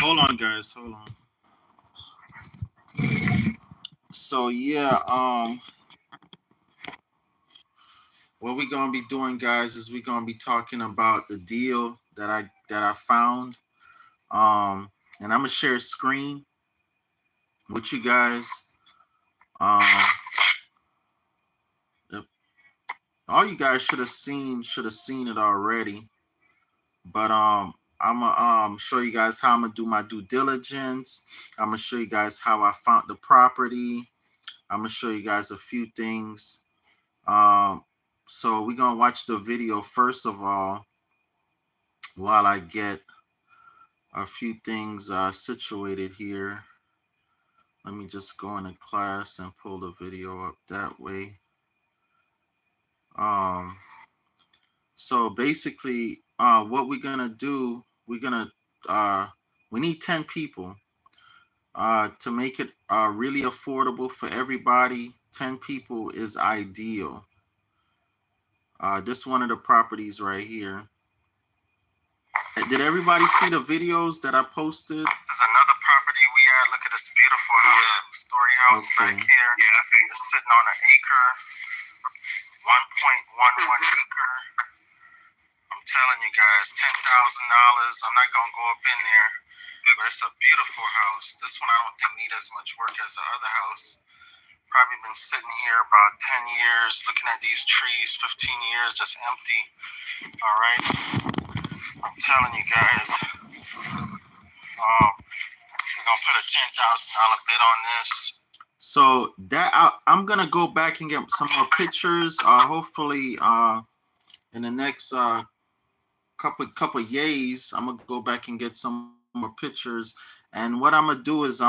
Hold on, guys. Hold on. So yeah, what we're gonna be doing, guys, is we're gonna be talking about the deal that I found. And I'm gonna share a screen with you guys. Um, if- all you guys should have seen it already. But I'm gonna show you guys how I'm gonna do my due diligence. I'm gonna show you guys how I found the property. I'm gonna show you guys a few things. Um, so we're gonna watch the video first of all while I get a few things situated here. Let me just go into class and pull the video up that way. So basically, what we're gonna do, we need 10 people to make it really affordable for everybody. 10 people is ideal. This one of the properties right here. Did everybody see the videos that I posted? There's another property we had. Look at this beautiful house, story house back here. Yeah, I see. It's sitting on an acre, 1.11 acre. I'm telling you guys, $10,000. I'm not gonna go up in there, but it's a beautiful house. This one I don't think need as much work as the other house. Probably been sitting here about 10 years, looking at these trees, 15 years, just empty. All right. I'm telling you guys, we're gonna put a $10,000 bid on this. So that I'm gonna go back and get some more pictures. Hopefully, in the next couple yays, I'm gonna go back and get some more pictures. And what I'm gonna do is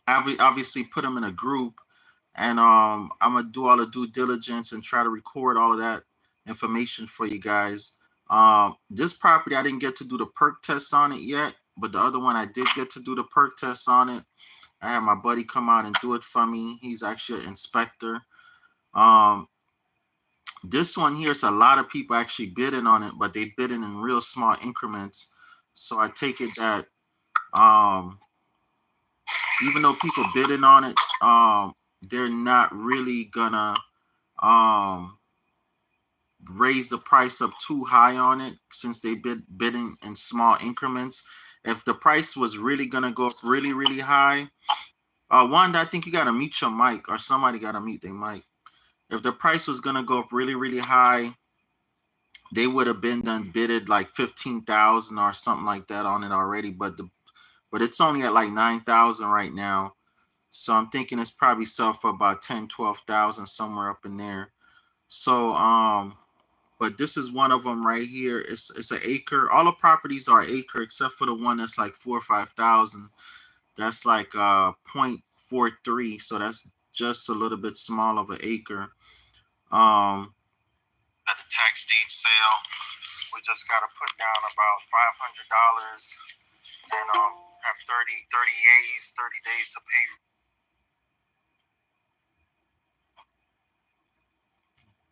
obviously put them in a group, and I'm gonna do all the due diligence and try to record all of that information for you guys. This property I didn't get to do the perk test on it yet, but the other one I did get to do the perk test on it. I had my buddy come out and do it for me. He's actually an inspector. This one here is a lot of people actually bidding on it, but they bidding in real small increments. So I take it that even though people bidding on it, they're not really gonna raise the price up too high on it since they bidding in small increments. If the price was really gonna go up really high, Wanda, I think you gotta mute your mic, or somebody gotta mute their mic. If the price was gonna go up really high, they would have been done bidded like 15,000 or something like that on it already. But it's only at like 9,000 right now. So I'm thinking it's probably sell for about 10, 12,000 somewhere up in there. So but this is one of them right here. It's an acre. All the properties are acre except for the one that's like 4,000 or 5,000. That's like 0.43. So that's just a little bit small of an acre. At the tax deed sale, we just got to put down about $500 and have 30 days, 30 days to pay.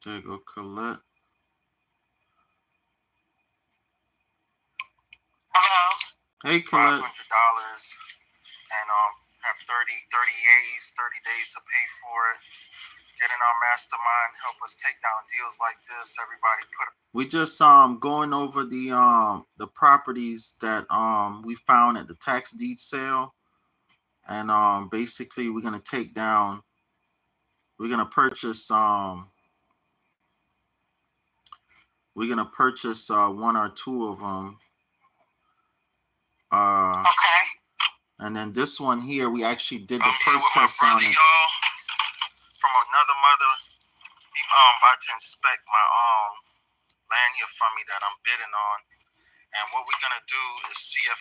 There you go, Colette. Hello. Hey, Colette. $500 and have 30 days, 30 days to pay for it. Get in our mastermind, help us take down deals like this. Everybody we just going over the properties that we found at the tax deed sale, and basically we're gonna take down, we're gonna purchase one or two of them. Okay. And then this one here, we actually did the perk test on it. From another mother, he about to inspect my land here for me that I'm bidding on. And what we're gonna do is see if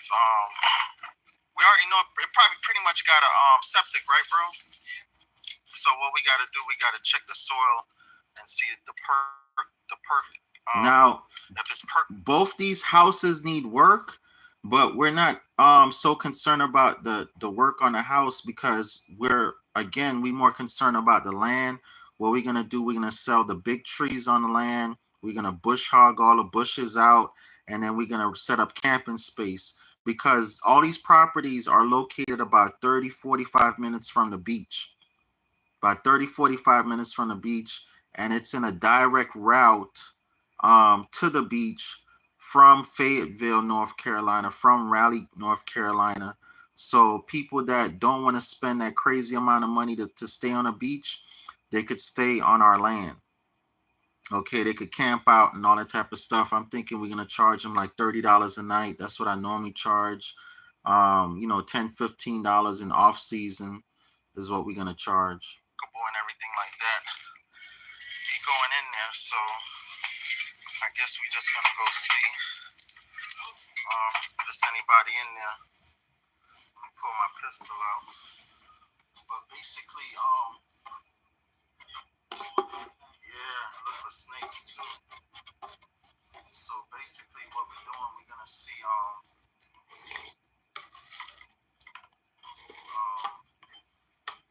we already know it probably pretty much got a septic, right, bro? So what we gotta do, we gotta check the soil and see the perk. Now, if it's both these houses need work, but we're not so concerned about the work on the house because we're more concerned about the land. What we're gonna do, we're gonna sell the big trees on the land. We're gonna bush hog all the bushes out, and then we're gonna set up camping space. because all these properties are located about 30, 45 minutes from the beach. About 30, 45 minutes from the beach, and it's in a direct route to the beach from Fayetteville, North Carolina, from Raleigh, North Carolina. So people that don't want to spend that crazy amount of money to stay on a beach, they could stay on our land. Okay, they could camp out and all that type of stuff. I'm thinking we're gonna charge them like $30 a night. That's what I normally charge. You know, $10, $15 in off season is what we're gonna charge. And everything like that be going in there, so I guess we just gonna go see if there's anybody in there. Let me pull my pistol out. But basically, yeah, look for snakes too. So basically what we're doing, we're gonna see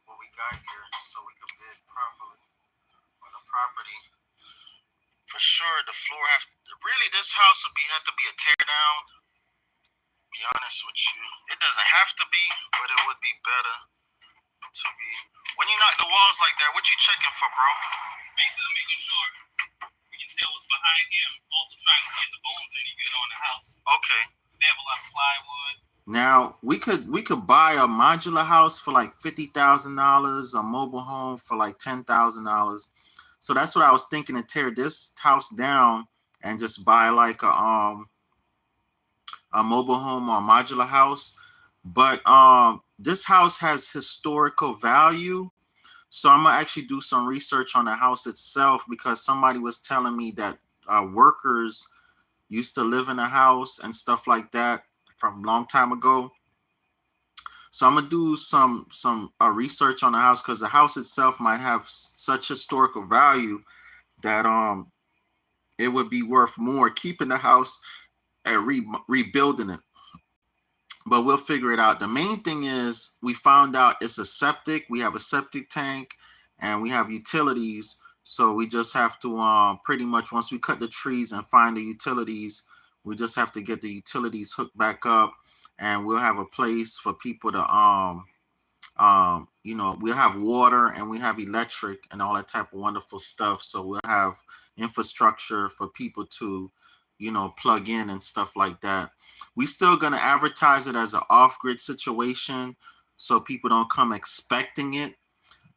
what we got here so we can bid properly on the property. For sure, the floor really this house would have to be a tear down. Be honest with you, it doesn't have to be, but it would be better to be. When you knock the walls like that, what you checking for, bro? Basically making sure we can tell what's behind him. Also trying to see if the bones are any good on the house. Okay. They have a lot of plywood. Now we could buy a modular house for like $50,000, a mobile home for like $10,000. So that's what I was thinking, to tear this house down and just buy like a mobile home or a modular house. But this house has historical value. So I'm gonna actually do some research on the house itself, because somebody was telling me that workers used to live in a house and stuff like that from a long time ago. So I'm gonna do some research on the house, because the house itself might have such historical value that it would be worth more keeping the house and rebuilding it. But we'll figure it out. The main thing is we found out it's a septic. We have a septic tank and we have utilities. So we just have to pretty much, once we cut the trees and find the utilities, we just have to get the utilities hooked back up, and we'll have a place for people to you know, we'll have water and we have electric and all that type of wonderful stuff. So we'll have infrastructure for people to, you know, plug in and stuff like that. We still gonna advertise it as an off-grid situation, so people don't come expecting it.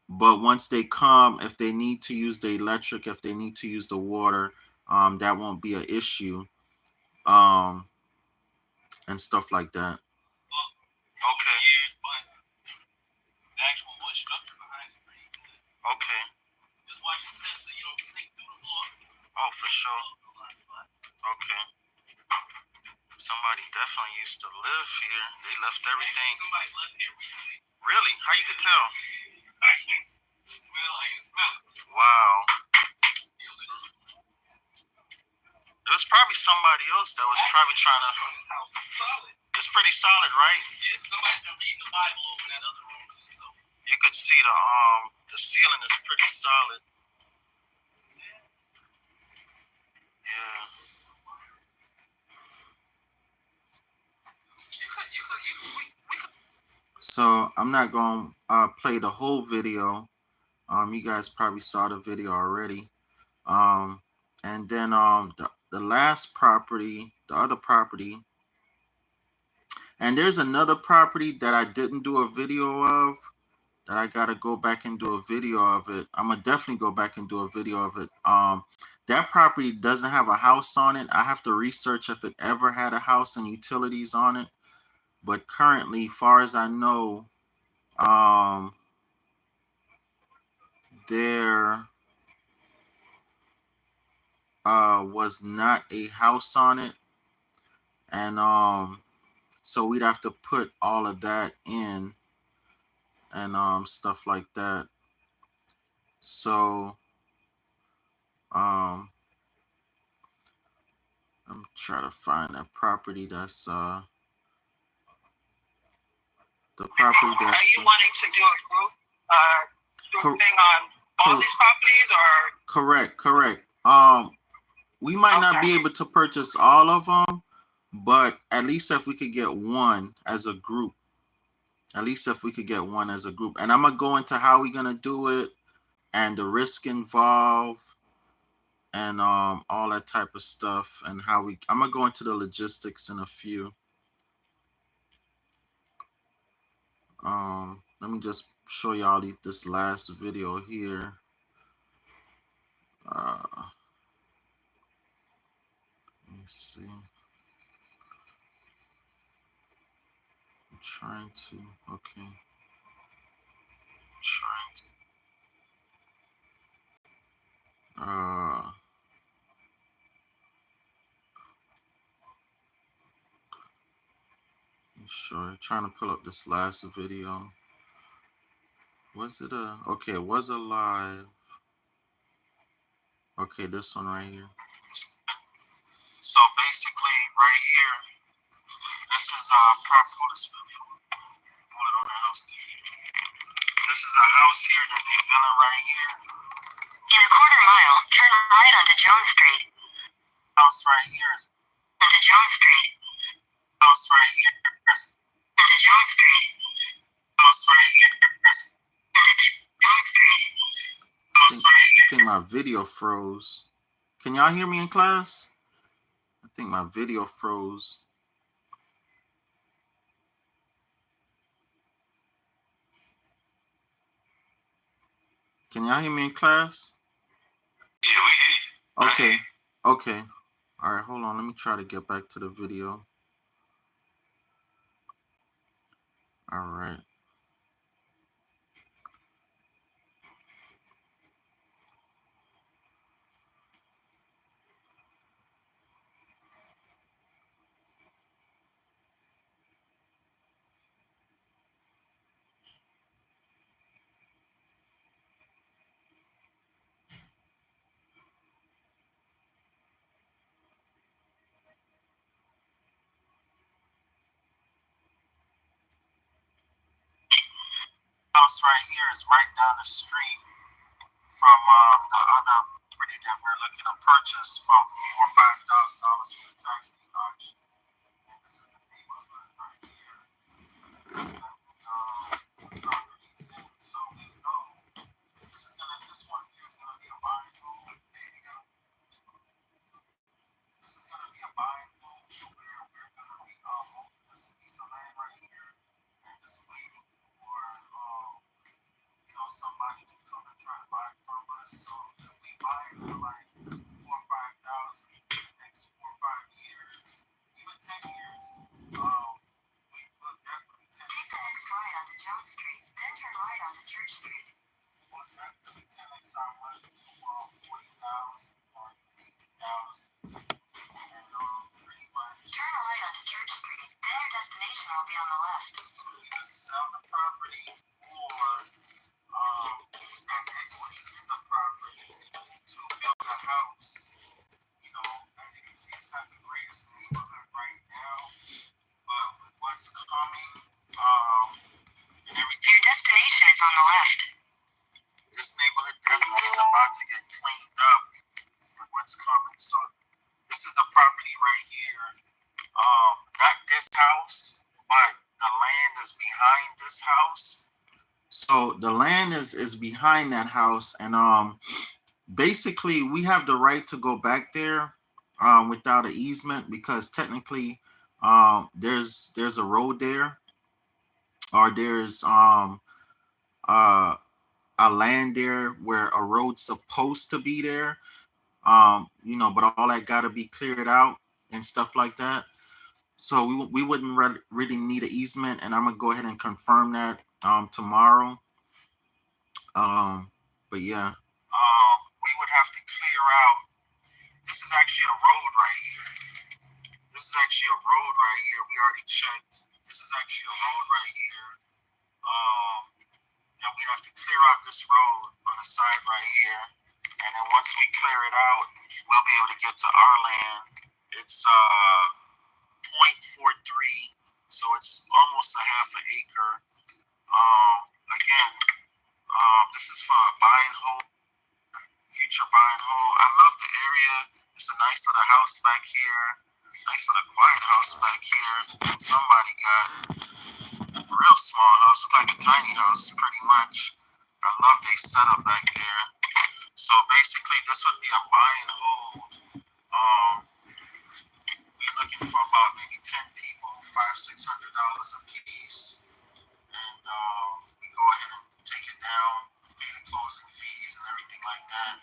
But once they come, if they need to use the electric, if they need to use the water, that won't be an issue, and stuff like that. Okay. Years, but the actual wood structure behind is pretty good. Okay. Just watch your steps so you don't sink through the floor. Oh, for sure. Okay. Somebody definitely used to live here. They left everything. Somebody lived here recently. Really? How you could tell? I can smell it. Wow. It was probably somebody else that was probably trying to. This house is solid. It's pretty solid, right? Yeah, somebody's been reading the Bible over in that other room too, so. You could see the ceiling is pretty solid. Yeah. So I'm not going to play the whole video. You guys probably saw the video already. And then the last property, the other property, and there's another property that I didn't do a video of, that I got to go back and do a video of it. I'm going to definitely go back and do a video of it. That property doesn't have a house on it. I have to research if it ever had a house and utilities on it. But currently, far as I know, there was not a house on it. And so we'd have to put all of that in and stuff like that. So I'm trying to find that property that's the property that's. Are you wanting to do a group thing on all these properties, or? Correct. We might not be able to purchase all of them, But at least if we could get one as a group, at least if we could get one as a group, and I'm gonna go into how we're gonna do it and the risk involved and all that type of stuff and how I'm gonna go into the logistics in a few. Let me just show y'all this last video here. Let me see. I'm trying to, okay. Trying to. Sure, trying to pull up this last video. Was it okay, it was a live. Okay, this one right here. So basically, right here, this is a This is a house here that they're building right here. In a quarter mile, turn right onto Jones Street. House right here is Onto Jones Street. house right here. Onto Jones Street. House right here. Onto Jones Street. House right I here. think my video froze. Can y'all hear me in class? I think my video froze. Can y'all hear me in class? Yeah, we hear you. Okay. Okay. All right, hold on. Let me try to get back to the video. All right. House right here is right down the street from the other property that we're looking to purchase for $4,000 or $5,000 for the tax deduction. And this is the neighborhood right here. Properties in. So we know this one here is gonna be a buying home. This is gonna be a buying home where we're gonna be owning this piece of land right here and just waiting for somebody to come and try to buy it from us. So if we buy it for like 4,000 or 5,000 in the next 4 or 5 years, even 10 years, we will definitely Take the next right onto Jones Street, then turn right onto Church Street. We'll definitely 10x our money to 40,000 or 80,000, and pretty much Turn right onto Church Street, then your destination will be on the left. either sell the property or use that equity in the property to build a house. As you can see, it's not the greatest neighborhood right now, but with what's coming, and everything, Your destination is on the left. this neighborhood definitely is about to get cleaned up for what's coming. So this is the property right here. Not this house, but the land is behind this house. So the land is behind that house, and basically we have the right to go back there without an easement, because technically there's a road there, or there's a land there where a road's supposed to be there, but all that got to be cleared out and stuff like that. So we wouldn't really need an easement, and I'm gonna go ahead and confirm that tomorrow. But yeah. We would have to clear out. This is actually a road right here. This is actually a road right here. We already checked. This is actually a road right here. That we have to clear out this road on the side right here. And then once we clear it out, we'll be able to get to our land. It's 0.43, so it's almost a half an acre. Again, this is for a buying home, future buying home. I love the area. It's a nice little house back here. Nice little quiet house back here. Somebody got a real small house, look like a tiny house, pretty much. I love they setup back there. So basically, this would be a buy and hold. We're looking for about maybe 10 people, $500-$600 a piece, and we go ahead and take it down, pay the closing fees and everything like that.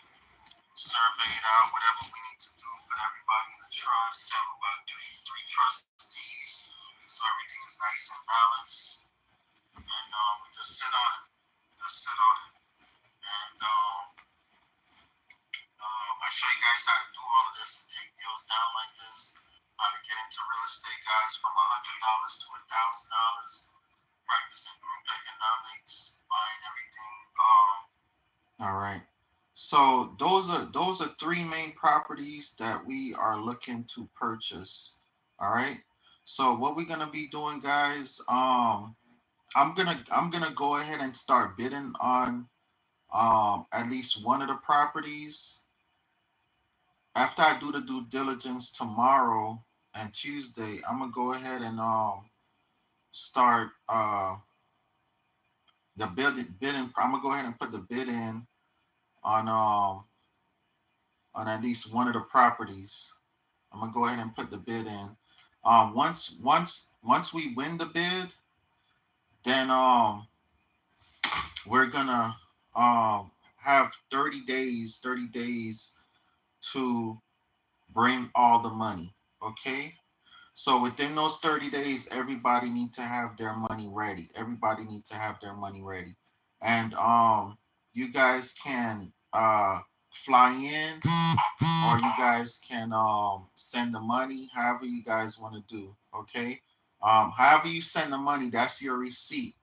Survey it out, whatever we need to do, put everybody in the trust, have about three trustees, so everything is nice and balanced, and we just sit on it, and I show you guys how to do all of this and take deals down like this, how to get into real estate, guys, from $100 to $1,000, practicing group economics, buying everything. All right. So those are three main properties that we are looking to purchase. All right. So what we're gonna be doing, guys, I'm gonna go ahead and start bidding on at least one of the properties. After I do the due diligence tomorrow and Tuesday, I'm gonna go ahead and start the bidding. I'm gonna go ahead and put the bid in on at least one of the properties. I'm gonna go ahead and put the bid in. Once we win the bid, then we're gonna have 30 days to bring all the money. Okay. So within those 30 days, everybody need to have their money ready. Everybody need to have their money ready. And you guys can fly in, or you guys can send the money, however you guys want to do. Okay. However you send the money, that's your receipt.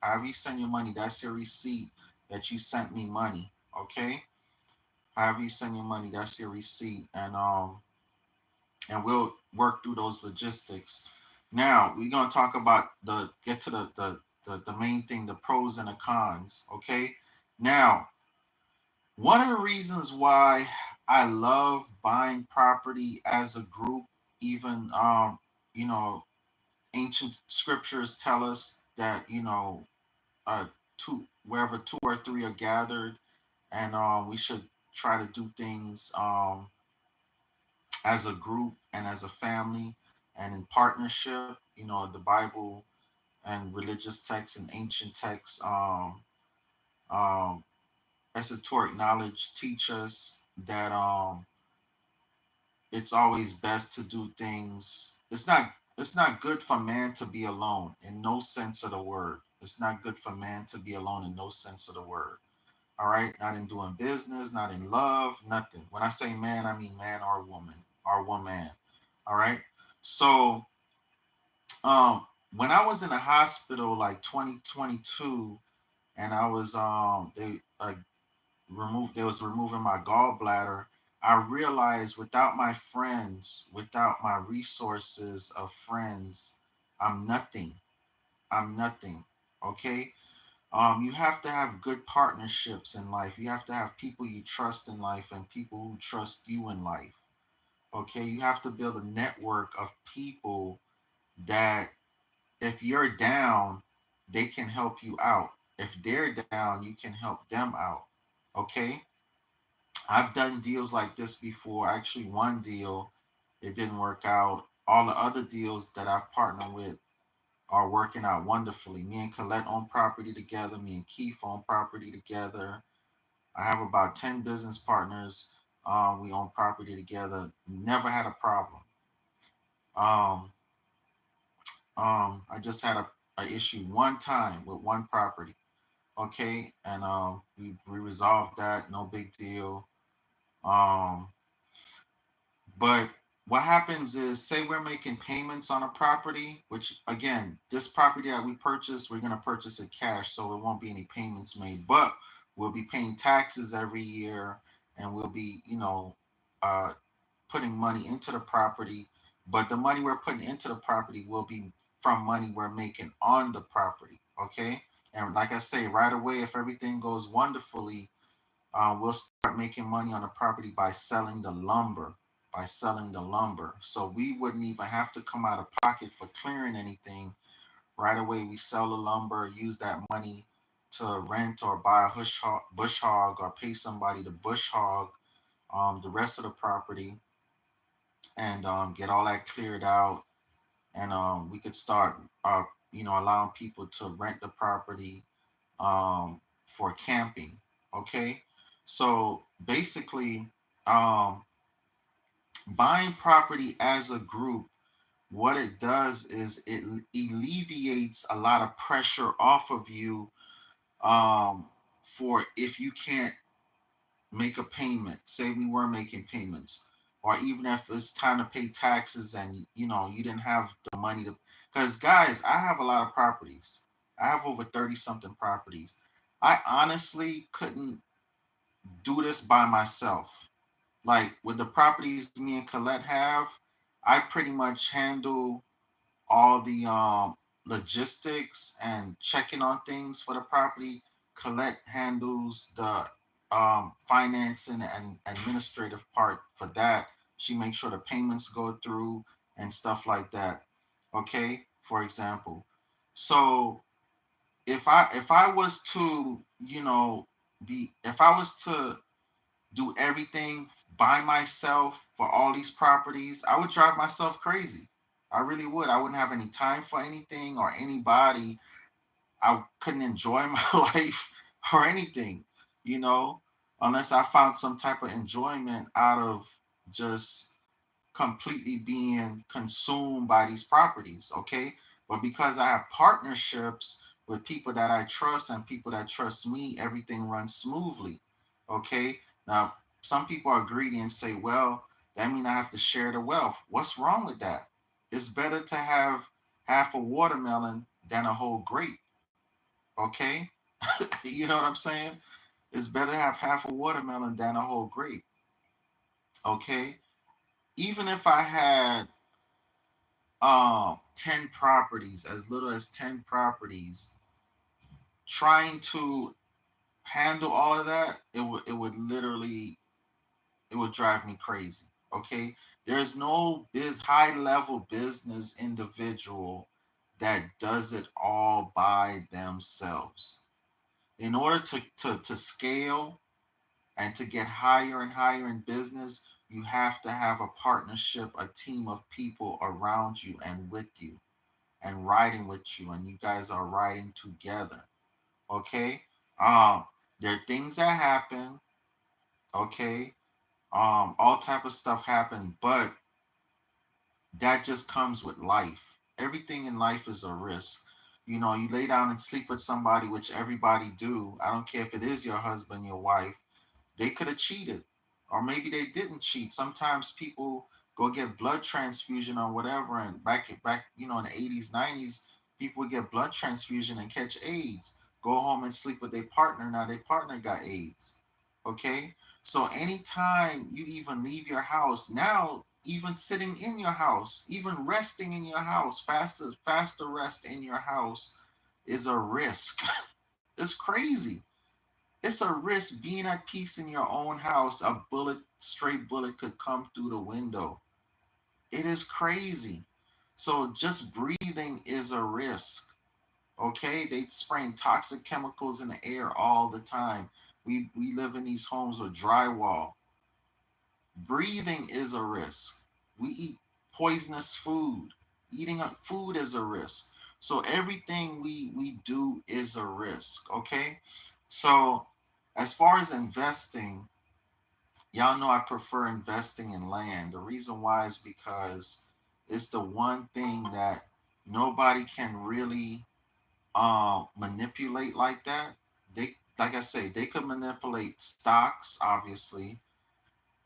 However you send your money, that's your receipt that you sent me money. Okay. However you send your money, that's your receipt. And we'll work through those logistics. Now we're gonna talk about get to the main thing, the pros and the cons. Okay. Now, one of the reasons why I love buying property as a group, even you know, ancient scriptures tell us that, two wherever two or three are gathered, and we should try to do things as a group and as a family and in partnership. The Bible and religious texts and ancient texts, um, esoteric knowledge teach us that it's always best to do things. It's not good for man to be alone in no sense of the word. It's not good for man to be alone in no sense of the word. All right, not in doing business, not in love, nothing. When I say man, I mean man or woman. All right. So when I was in the hospital like 2022, and I was they was removing my gallbladder, I realized without my friends, without my resources of friends, I'm nothing. I'm nothing. Okay. You have to have good partnerships in life. You have to have people you trust in life and people who trust you in life. Okay. You have to build a network of people that if you're down, they can help you out. If they're down, you can help them out. Okay. I've done deals like this before. Actually, one deal, it didn't work out. All the other deals that I've partnered with are working out wonderfully. Me and Colette own property together. Me and Keith own property together. I have about 10 business partners. We own property together. Never had a problem. Um, I just had a issue one time with one property. Okay, and we resolved that. No big deal. Um, But what happens is, say we're making payments on a property, which again, this property that we purchase, we're going to purchase it cash, so it won't be any payments made. But we'll be paying taxes every year, and we'll be, uh, putting money into the property. But the money we're putting into the property will be from money we're making on the property. Okay. And like I say, right away, if everything goes wonderfully, we'll start making money on the property by selling the lumber. by selling the lumber. So we wouldn't even have to come out of pocket for clearing anything. Right away, we sell the lumber, use that money to rent or buy a bush hog or pay somebody to bush hog the rest of the property, and get all that cleared out. And we could start, allowing people to rent the property for camping. Okay. So basically, um, buying property as a group, what it does is it alleviates a lot of pressure off of you, for if you can't make a payment. Say we were making payments, or even if it's time to pay taxes and you didn't have the money to. Because guys, I have a lot of properties. I have over 30 something properties. I honestly couldn't do this by myself. Like with the properties me and Colette have, I pretty much handle all the logistics and checking on things for the property. Colette handles the financing and administrative part for that. She makes sure the payments go through and stuff like that. Okay, for example. So if I was to be if I was to do everything by myself for all these properties, I would drive myself crazy. I really would. I wouldn't have any time for anything or anybody. I couldn't enjoy my life or anything, you know, unless I found some type of enjoyment out of just completely being consumed by these properties. Okay. But because I have partnerships with people that I trust and people that trust me, everything runs smoothly. Okay. Now, some people are greedy and say, well, that means I have to share the wealth. What's wrong with that? It's better to have half a watermelon than a whole grape. Okay. You know what I'm saying? It's better to have half a watermelon than a whole grape. Okay. Even if I had 10 properties, as little as 10 properties, trying to handle all of that, it would literally, it would drive me crazy. Okay. There's no high level business individual that does it all by themselves. In order to scale and to get higher and higher in business, you have to have a partnership, a team of people around you and with you and riding with you, and you guys are riding together. Okay. Um, there are things that happen. Okay. All type of stuff happen, but that just comes with life. Everything in life is a risk. You lay down and sleep with somebody, which everybody do. I don't care if it is your husband, your wife. They could have cheated, or maybe they didn't cheat. Sometimes people go get blood transfusion or whatever, and back in the 80s, 90s, people would get blood transfusion and catch AIDS. Go home and sleep with their partner. Now their partner got AIDS. Okay, so anytime you even leave your house now, even sitting in your house, even resting in your house, faster rest in your house is a risk. It's crazy. It's a risk being at peace in your own house. A stray bullet could come through the window. It is crazy. So just breathing is a risk. Okay, they spraying toxic chemicals in the air all the time. We live in these homes with drywall. Breathing is a risk. We eat poisonous food. Eating food is a risk. So everything we do is a risk. Okay, so as far as investing, y'all know I prefer investing in land. The reason why is because it's the one thing that nobody can really manipulate like that. They, like I say, they could manipulate stocks, obviously.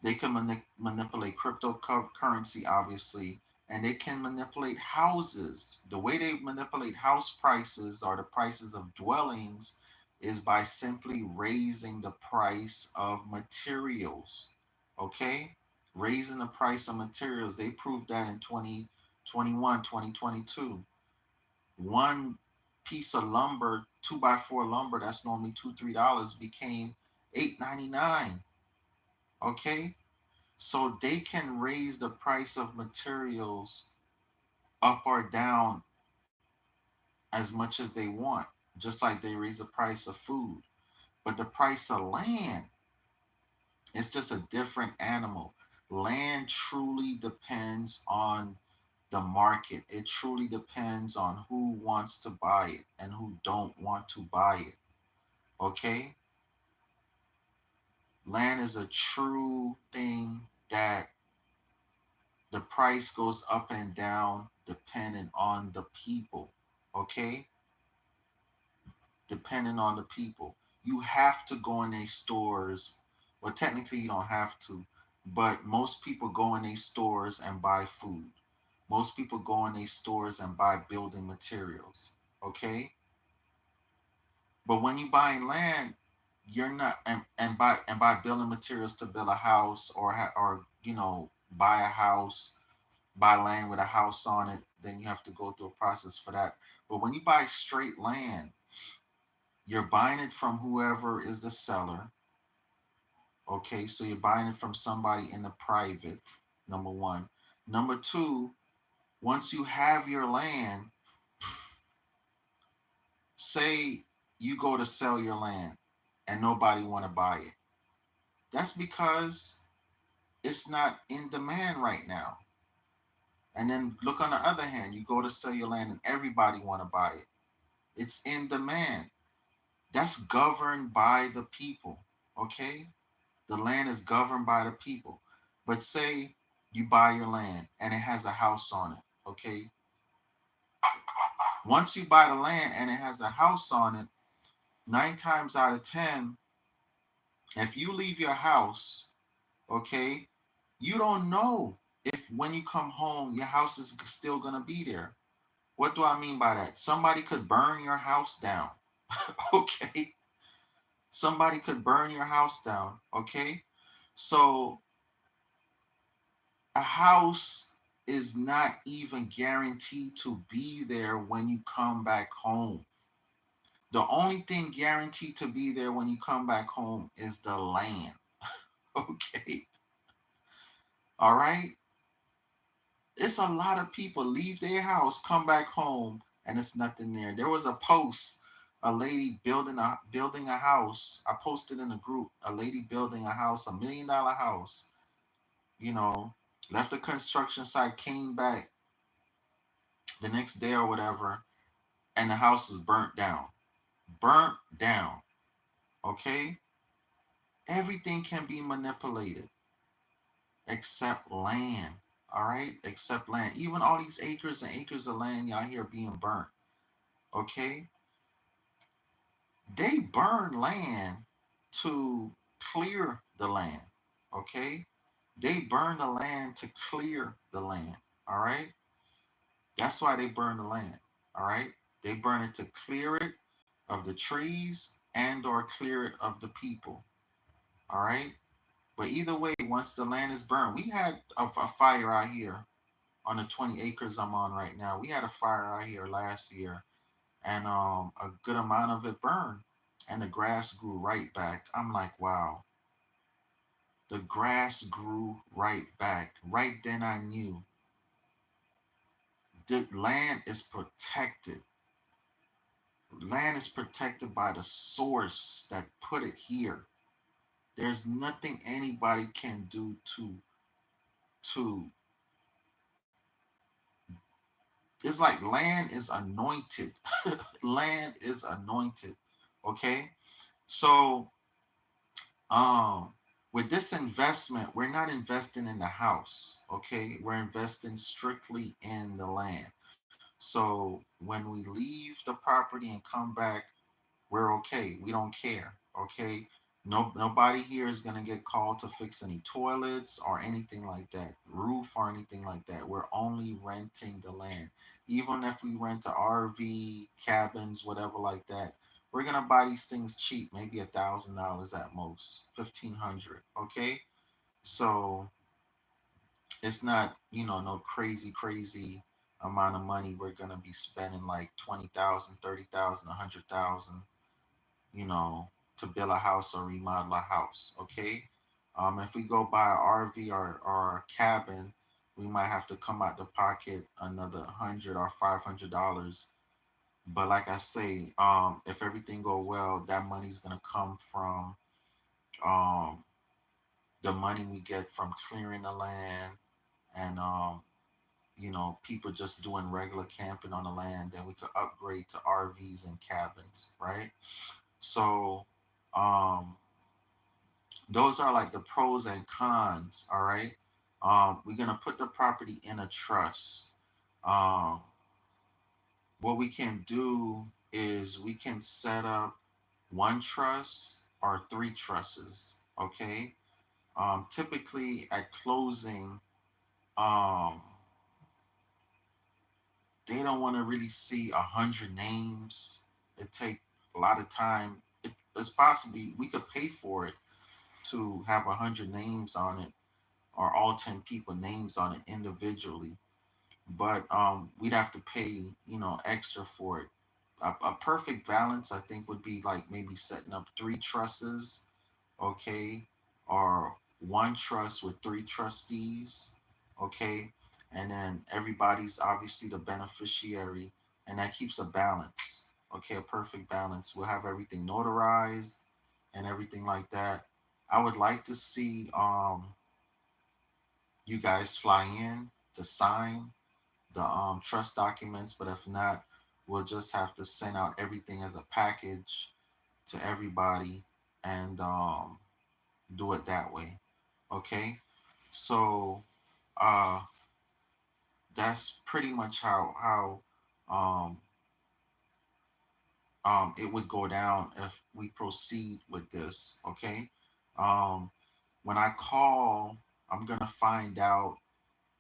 They can manipulate cryptocurrency, obviously, and they can manipulate houses. The way they manipulate house prices or the prices of dwellings is by simply raising the price of materials. Okay? Raising the price of materials. They proved that in 2021, 2022. One piece of lumber, 2x4 lumber, that's normally $2, $3, became $8.99. Okay? So they can raise the price of materials up or down as much as they want, just like they raise the price of food. But the price of land, it's just a different animal. Land truly depends on the market. It truly depends on who wants to buy it and who don't want to buy it. Okay? Land is a true thing that the price goes up and down depending on the people. Okay? Depending on the people. You have to go in these stores. Well, technically, you don't have to, but most people go in these stores and buy food. Most people go in these stores and buy building materials. Okay? But when you buy land, you're not and buy building materials to build a house or buy a house, buy land with a house on it, then you have to go through a process for that. But when you buy straight land, you're buying it from whoever is the seller. Okay, so you're buying it from somebody in the private, number one. Number two, once you have your land, say you go to sell your land and nobody want to buy it. That's because it's not in demand right now. And then look on the other hand, you go to sell your land and everybody want to buy it. It's in demand. That's governed by the people. Okay? The land is governed by the people. But say you buy your land and it has a house on it. Okay? Once you buy the land and it has a house on it, 9 times out of 10, if you leave your house, okay, you don't know if when you come home, your house is still going to be there. What do I mean by that? Somebody could burn your house down. Okay. Somebody could burn your house down. Okay. So a house is not even guaranteed to be there when you come back home. The only thing guaranteed to be there when you come back home is the land. Okay. All right. It's a lot of people leave their house, come back home, and it's nothing there. There was a post, a lady building a house. I posted in a group, a lady building a house, $1 million house, you know, left the construction site, came back the next day or whatever, and the house is burnt down. Burnt down. Okay? Everything can be manipulated except land. All right? Except land. Even all these acres and acres of land y'all hear being burnt. Okay? They burn land to clear the land. Okay? They burn the land to clear the land. All right? That's why they burn the land. All right? They burn it to clear it of the trees and or clear it of the people. All right? But either way, once the land is burned, we had a fire out here on the 20 acres I'm on right now. We had a fire out here last year, and a good amount of it burned, and the grass grew right back. I'm like, wow. The grass grew right back. Right then I knew the land is protected. Land is protected by the source that put it here. There's nothing anybody can do to it's like land is anointed. Land is anointed. Okay? So with this investment, we're not investing in the house. Okay? We're investing strictly in the land. So when we leave the property and come back, we're okay. We don't care. Okay. No, nobody here is gonna get called to fix any toilets or anything like that, roof or anything like that. We're only renting the land. Even if we rent a RV, cabins, whatever like that, we're gonna buy these things cheap, maybe $1,000 at most, 1,500. Okay, so it's not no crazy amount of money we're gonna be spending like 20,000, 30,000, 100,000 to build a house or remodel a house. Okay. If we go buy an RV or a cabin, we might have to come out the pocket another $100 or $500. But like I say, if everything go well, that money's gonna come from um, the money we get from clearing the land and people just doing regular camping on the land. Then we could upgrade to RVs and cabins, right? So um, those are like the pros and cons. All right. We're gonna put the property in a trust. Um, what we can do is we can set up one trust or three trusts. Okay. Typically at closing, um, they don't want to really see 100 names. It take a lot of time. It's possibly we could pay for it to have 100 names on it, or all 10 people names on it individually. But we'd have to pay extra for it. A perfect balance, I think, would be like maybe setting up three trusts, okay, or one trust with three trustees, okay, and then everybody's obviously the beneficiary, and that keeps a balance, okay, a perfect balance. We'll have everything notarized and everything like that. I would like to see you guys fly in to sign the trust documents, but if not, we'll just have to send out everything as a package to everybody and do it that way. Okay, so uh, that's pretty much how um, it would go down if we proceed with this. Okay, um, when I call, I'm gonna find out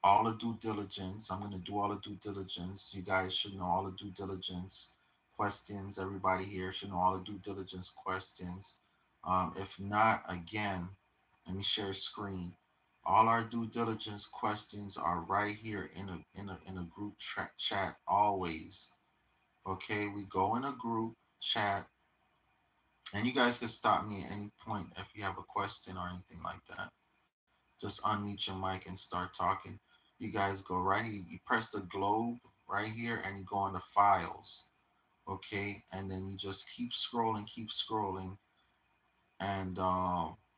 all the due diligence. I'm gonna do all the due diligence. You guys should know all the due diligence questions. Everybody here should know all the due diligence questions. If not, again, let me share a screen. All our due diligence questions are right here in a group chat always. Okay, we go in a group chat, and you guys can stop me at any point if you have a question or anything like that. Just unmute your mic and start talking. You guys go right here. You press the globe right here, and you go on the files. Okay, and then you just keep scrolling, and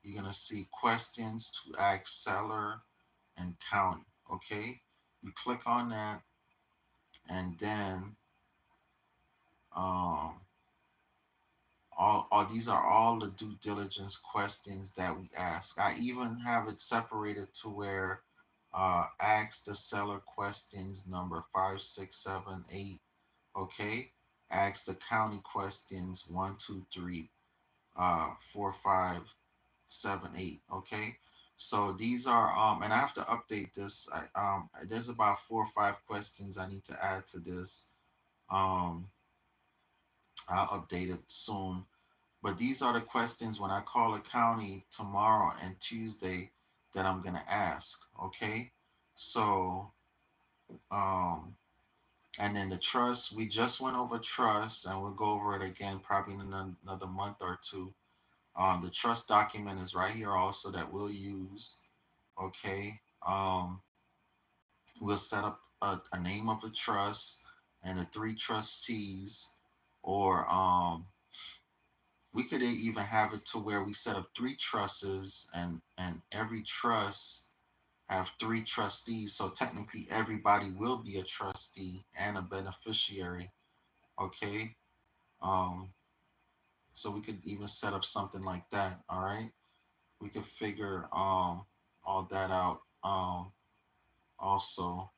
you're gonna see questions to ask seller and county. Okay, you click on that, and then um, all these are all the due diligence questions that we ask. I even have it separated to where ask the seller questions number 5, 6, 7, 8. Okay, ask the county questions 1, 2, 3, 4, 5, 7, 8. Okay, so these are and I have to update this. There's about 4 or 5 questions I need to add to this. Um, I'll update it soon. But these are the questions when I call a county tomorrow and Tuesday that I'm gonna ask. Okay, so um, and then the trust, we just went over trust, and we'll go over it again probably in another month or two. The trust document is right here also that we'll use. Okay, we'll set up a name of the trust and the three trustees, or we could even have it to where we set up three trusts, and every trust have three trustees. So technically everybody will be a trustee and a beneficiary. Okay. Um, so we could even set up something like that. All right. We could figure all that out also.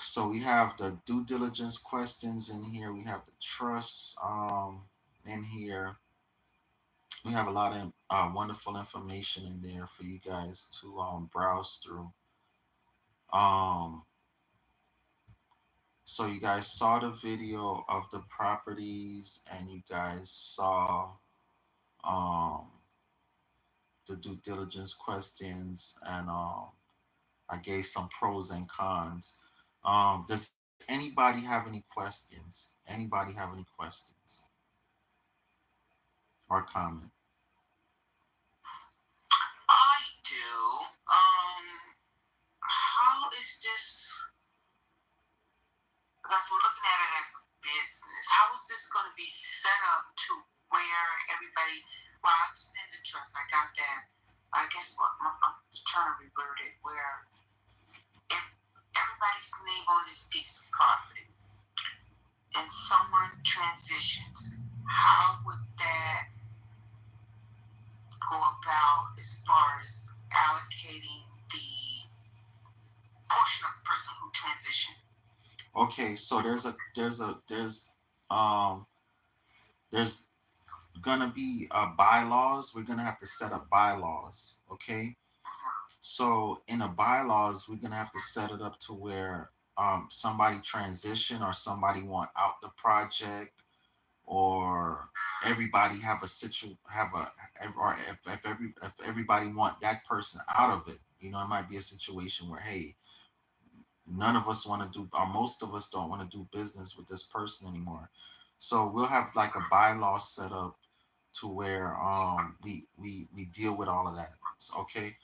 So we have the due diligence questions in here. We have the trust in here. We have a lot of wonderful information in there for you guys to browse through. Um, so you guys saw the video of the properties, and you guys saw um, the due diligence questions, and I gave some pros and cons. Does anybody have any questions? Anybody have any questions or comment? is this? Because I'm looking at it as a business. How is this going to be set up to where everybody? Well, I understand the trust. I got that. I guess what I'm trying to revert it where if everybody's name on this piece of property and someone transitions, how would that go about as far as allocating the portion of the person who transitioned? Okay, so there's gonna be bylaws. We're gonna have to set up bylaws. Okay, so in the bylaws, we're gonna have to set it up to where somebody transition or somebody want out the project, or everybody have a or if everybody want that person out of it. You know, it might be a situation where, hey, none of us want to do, or most of us don't want to do business with this person anymore. So we'll have like a bylaw set up to where we deal with all of that. Okay.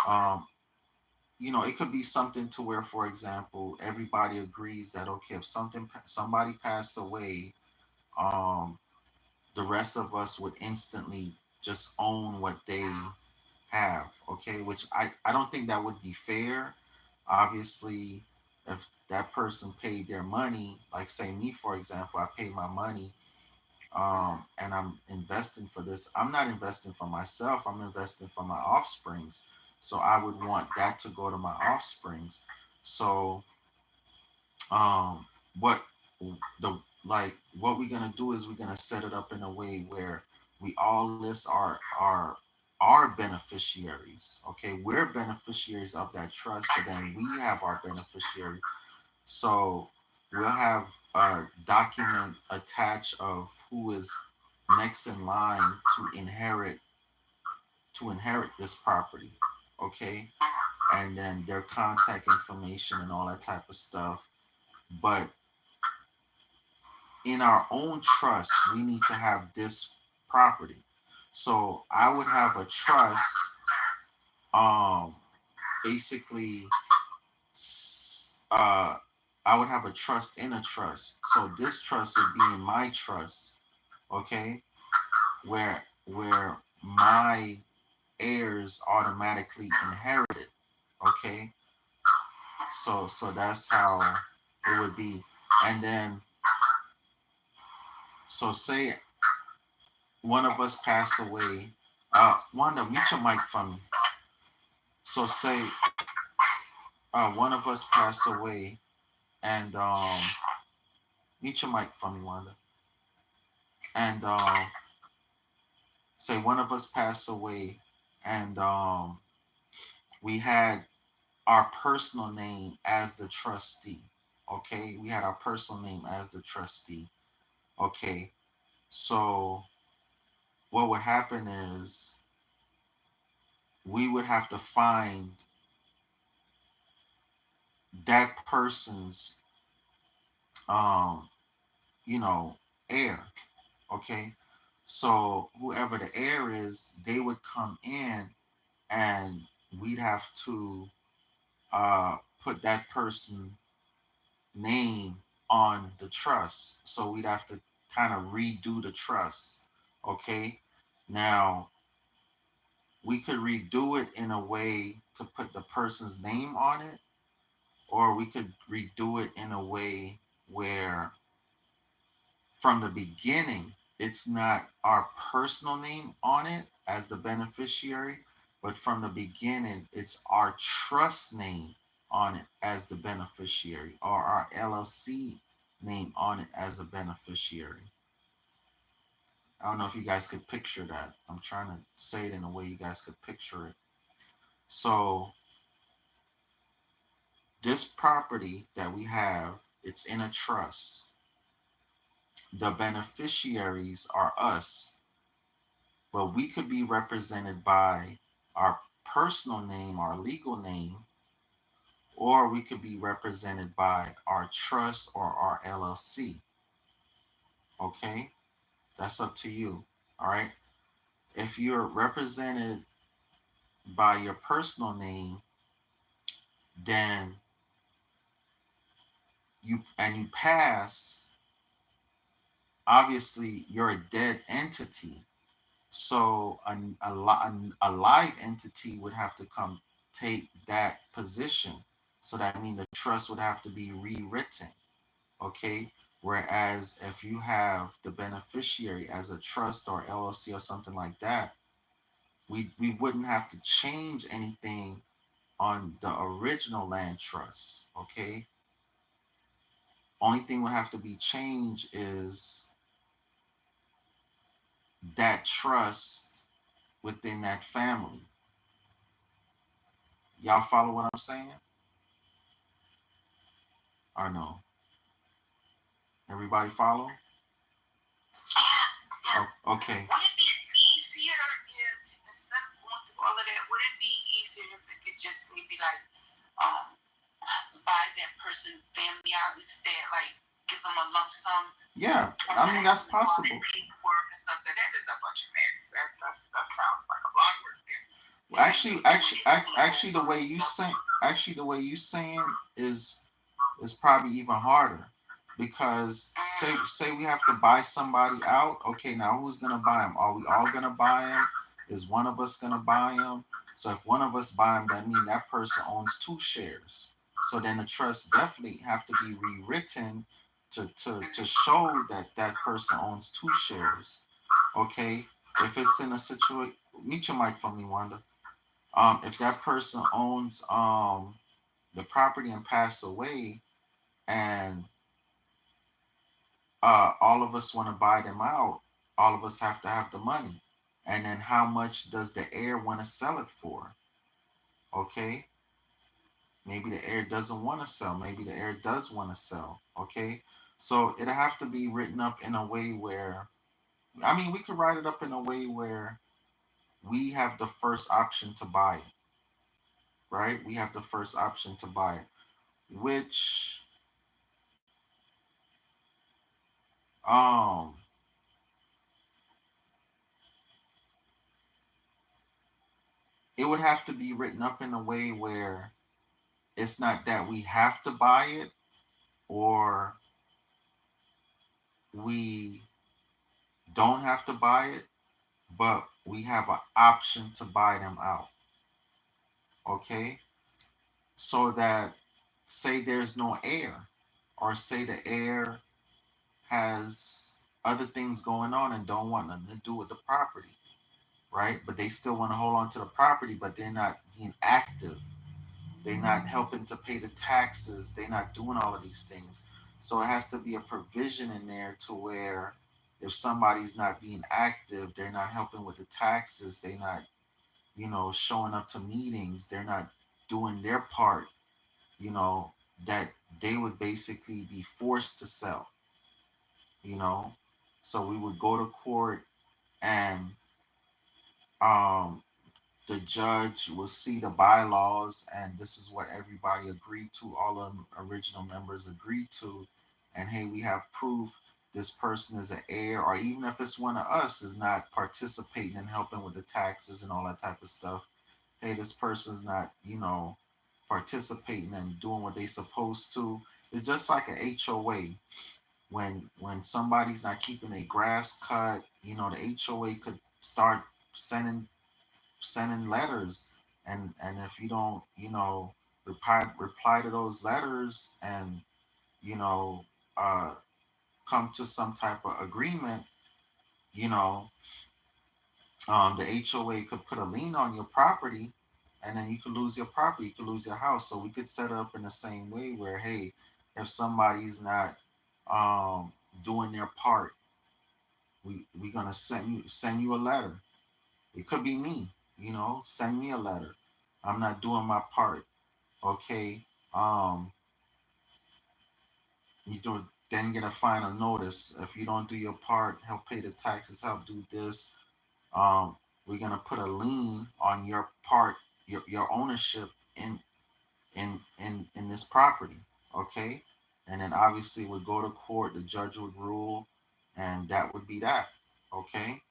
Um, you know, it could be something to where, for example, everybody agrees that, okay, if somebody passed away, um, the rest of us would instantly just own what they have. Okay, which I don't think that would be fair. Obviously, if that person paid their money, like say me, for example, I paid my money, and I'm investing for this. I'm not investing for myself. I'm investing for my offsprings. So I would want that to go to my offsprings. So um, what the like what we're gonna do is we're gonna set it up in a way where we all list our beneficiaries. Okay, we're beneficiaries of that trust, but then we have our beneficiary. So we'll have a document attached of who is next in line to inherit this property. Okay, and then their contact information and all that type of stuff. But in our own trust, we need to have this property. So I would have a trust, um, basically, I would have a trust in a trust. So this trust would be in my trust, okay, where my heirs automatically inherit it, okay. So that's how it would be, and then so say one of us pass away. Wanda, mute your mic for me. So say one of us pass away, and mute your mic for me, Wanda. And say one of us pass away, and we had our personal name as the trustee. Okay, we had our personal name as the trustee. Okay, so what would happen is we would have to find that person's um you know heir. Okay, so whoever the heir is, they would come in, and we'd have to put that person name on the trust. So we'd have to kind of redo the trust. Okay, now we could redo it in a way to put the person's name on it, or we could redo it in a way where from the beginning it's not our personal name on it as the beneficiary, but from the beginning it's our trust name on it as the beneficiary, or our LLC name on it as a beneficiary. I don't know if you guys could picture that. I'm trying to say it in a way you guys could picture it. So this property that we have, it's in a trust. The beneficiaries are us, but we could be represented by our personal name, our legal name, or we could be represented by our trust or our LLC. Okay, that's up to you. All right, if you're represented by your personal name, then you pass, obviously you're a dead entity. So a live entity would have to come take that position. So that means the trust would have to be rewritten. Okay. Whereas if you have the beneficiary as a trust or LLC or something like that, we wouldn't have to change anything on the original land trust. Okay. Only thing would have to be changed is that trust within that family. Y'all follow what I'm saying? Or no? Everybody follow? Yeah. Oh, okay. Would it be easier if, instead of going through all of that, would it be easier if it could just maybe like buy that person family out instead, like give them a lump sum? Yeah, I mean that's possible. Paperwork and stuff. That is a bunch of mess. That sounds like a lot of work there. Actually, the way you saying is probably even harder, because say we have to buy somebody out. Okay, now who's gonna buy them? Are we all gonna buy them? Is one of us gonna buy them? So if one of us buy them, that means that person owns 2 shares. So then the trust definitely have to be rewritten to show that that person owns 2 shares. Okay, if it's in a situation, mute your mic for me, Wanda. If that person owns the property and pass away, and all of us want to buy them out, all of us have to have the money. And then how much does the heir want to sell it for? Okay. Maybe the heir doesn't want to sell. Maybe the heir does want to sell. Okay. So it'll have to be written up in a way where, I mean, we could write it up in a way where we have the first option to buy it, right? We have the first option to buy it, which, um, it would have to be written up in a way where it's not that we have to buy it or we don't have to buy it, but we have an option to buy them out. Okay. So that, say there's no heir, or say the heir has other things going on and don't want nothing to do with the property, right? But they still want to hold on to the property, but they're not being active. They're not helping to pay the taxes. They're not doing all of these things. So it has to be a provision in there to where if somebody's not being active, they're not helping with the taxes, they're not, showing up to meetings, they're not doing their part, you know, that they would basically be forced to sell, you know. So we would go to court, and um the judge will see the bylaws, and this is what everybody agreed to, all the original members agreed to, and hey, we have proof this person is an heir, or even if it's one of us is not participating and helping with the taxes and all that type of stuff. Hey, this person's not, participating and doing what they supposed to. It's just like an HOA. When somebody's not keeping their grass cut, the HOA could start sending letters, and if you don't, reply to those letters, and you know uh come to some type of agreement, you know the HOA could put a lien on your property, and then you could lose your property, you could lose your house. So we could set it up in the same way where, hey, if somebody's not doing their part, we're gonna send you a letter. It could be me, send me a letter. I'm not doing my part. Okay. You do then get a final notice. If you don't do your part, help pay the taxes, help do this. Um, we're gonna put a lien on your part, your ownership in this property. Okay. And then obviously we'd go to court, the judge would rule, and that would be that. Okay.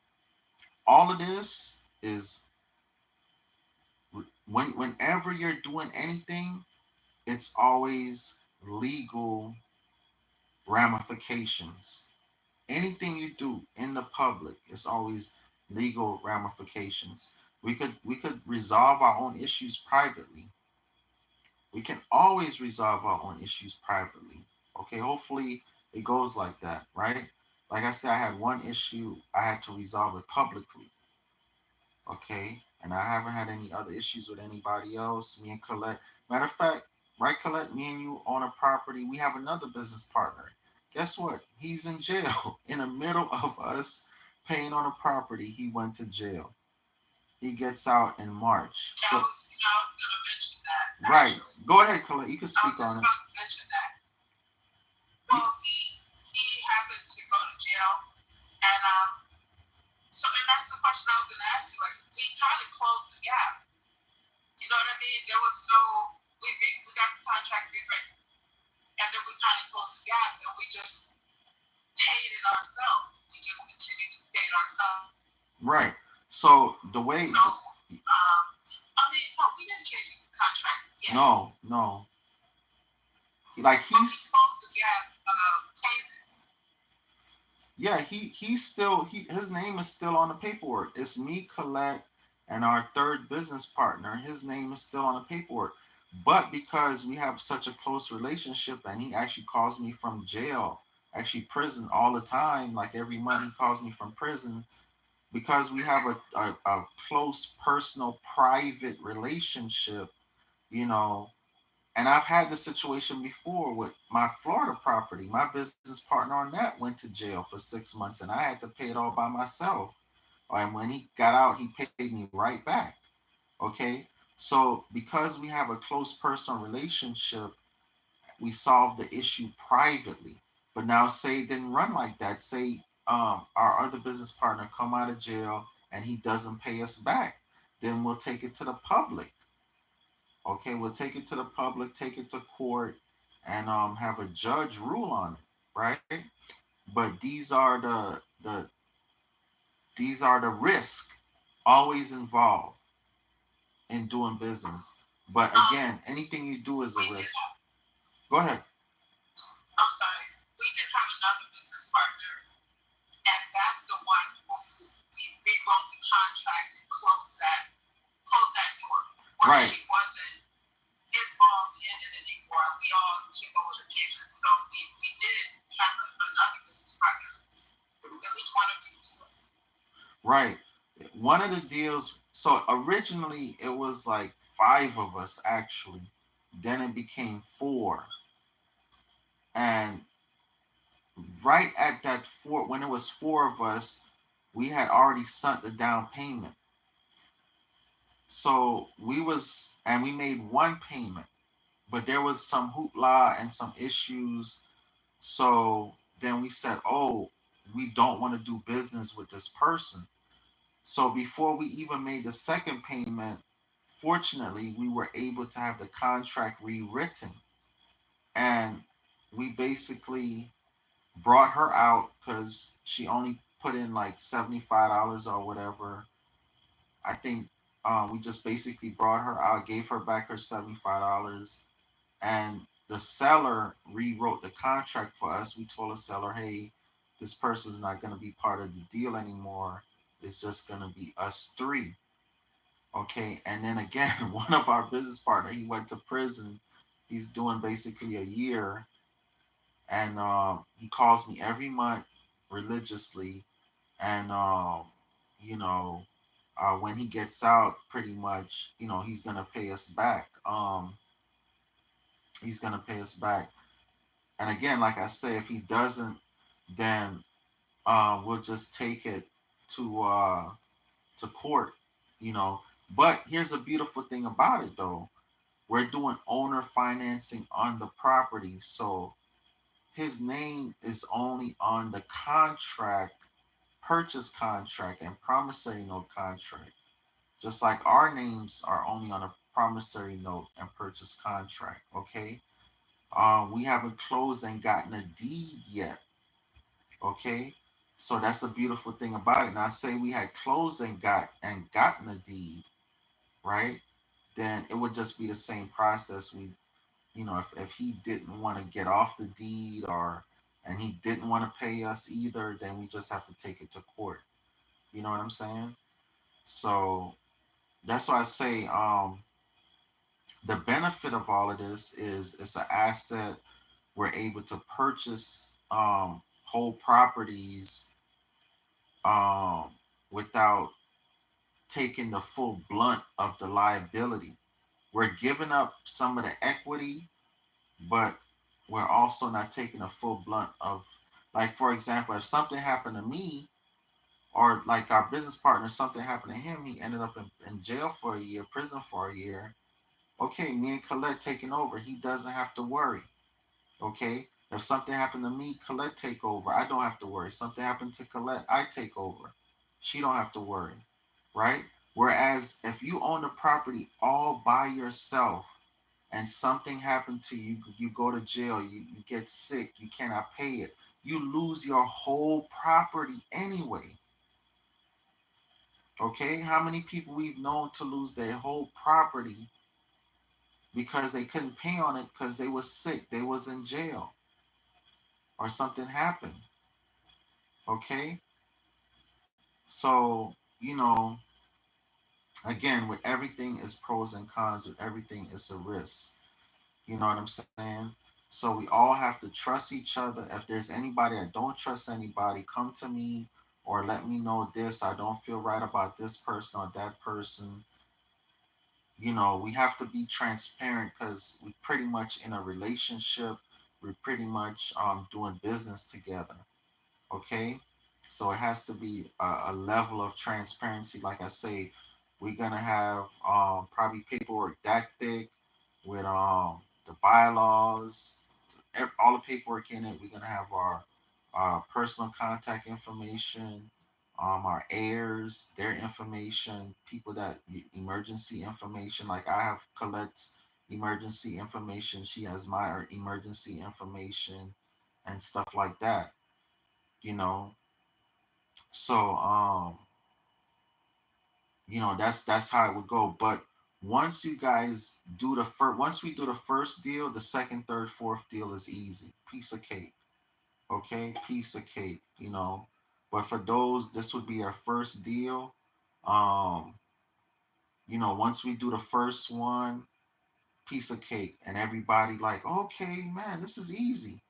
All of this is whenever you're doing anything, it's always legal ramifications. Anything you do in the public, it's always legal ramifications. We could resolve our own issues privately. We can always resolve our own issues privately. Okay, hopefully it goes like that, right? Like I said, I had one issue, I had to resolve it publicly. Okay, and I haven't had any other issues with anybody else. Me and Colette, matter of fact, right, Colette, me and you own a property. We have another business partner. Guess what? He's in jail in the middle of us paying on a property. He went to jail. He gets out in March. So, I was going to mention that. right. Actually. Go ahead, Colette. You can I speak was just on it. about to mention that. Well, he happened to go to jail, and and that's the question I was going to ask you. Like, we kind of closed the gap. You know what I mean? There was no, we got the contract rewritten, and then we kind of closed the gap, and we just paid it ourselves. We just continued to pay it ourselves. Right. So the way. So, I mean, no, we didn't change the contract yet. No. Like But we closed the gap payments. Yeah, he's still his name is still on the paperwork. It's me, Colette, and our third business partner. His name is still on the paperwork. But because we have such a close relationship and he actually calls me from jail, actually prison all the time, like every month he calls me from prison, because we have a close, personal, private relationship, you know. And I've had this situation before with my Florida property. My business partner on that went to jail for 6 months and I had to pay it all by myself. And when he got out, he paid me right back. Okay. So because we have a close personal relationship, we solved the issue privately. But now say it didn't run like that. Say our other business partner come out of jail and he doesn't pay us back. Then we'll take it to the public. Okay, we'll take it to the public, take it to court, and have a judge rule on it, right? But these are the risks always involved in doing business. But again, anything you do is a risk. Go ahead. I'm sorry. We did have another business partner, and that's the one who we rewrote the contract and closed that door. Where Right. He wasn't involved in it anymore. We all took over the payment. So we did have another business partner, at least one of these deals. Right. One of the deals, so originally it was like 5 of us actually. Then it became 4. And right at that 4, when it was 4 of us, we had already sent the down payment. So we made one payment, but there was some hoopla and some issues. So then we said, oh, we don't want to do business with this person. So before we even made the second payment, fortunately, we were able to have the contract rewritten. And we basically brought her out because she only put in like $75 or whatever. I think we just basically brought her out, gave her back her $75, and the seller rewrote the contract for us. We told the seller, hey, this person's not going to be part of the deal anymore. It's just going to be us 3. Okay. And then again, one of our business partner, he went to prison. He's doing basically a year. And he calls me every month religiously. And, when he gets out, pretty much, he's going to pay us back. He's going to pay us back. And again, like I say, if he doesn't, then we'll just take it to court, you know. But here's a beautiful thing about it, though. We're doing owner financing on the property, so his name is only on the contract, purchase contract, and promissory note contract. Just like our names are only on a promissory note and purchase contract. Okay. We haven't closed and gotten a deed yet. Okay. So that's a beautiful thing about it. Now, say we had closed and gotten a deed, right? Then it would just be the same process. If he didn't want to get off the deed and he didn't want to pay us either, then we just have to take it to court. You know what I'm saying? So that's why I say the benefit of all of this is it's an asset. We're able to purchase whole properties um, without taking the full blunt of the liability. We're giving up some of the equity, but we're also not taking a full blunt of, like, for example, if something happened to me or like our business partner, something happened to him, he ended up in jail for a year, prison for a year. Okay, me and Colette taking over. He doesn't have to worry. Okay, if something happened to me, Colette take over. I don't have to worry. Something happened to Colette, I take over. She don't have to worry, right? Whereas if you own the property all by yourself and something happened to you, you go to jail, you get sick, you cannot pay it, you lose your whole property anyway. Okay, how many people we've known to lose their whole property because they couldn't pay on it because they was sick, they was in jail, or something happened. Okay, so again, with everything is pros and cons. With everything is a risk. You know what I'm saying? So we all have to trust each other. If there's anybody that don't trust anybody, come to me or let me know this. I don't feel right about this person or that person. We have to be transparent because we pretty much in a relationship. We're pretty much doing business together. Okay, so it has to be a level of transparency. Like I say, we're gonna have probably paperwork that thick with the bylaws, all the paperwork in it. We're gonna have our personal contact information, our heirs, their information, people that emergency information. Like I have Colette's emergency information, she has my emergency information, and stuff like that. You know, so that's how it would go. But once you guys do once we do the first deal, the second, third, fourth deal is easy, piece of cake. Okay, piece of cake. But for those, this would be our first deal. um once we do the first one, piece of cake, and everybody like, okay, man, this is easy.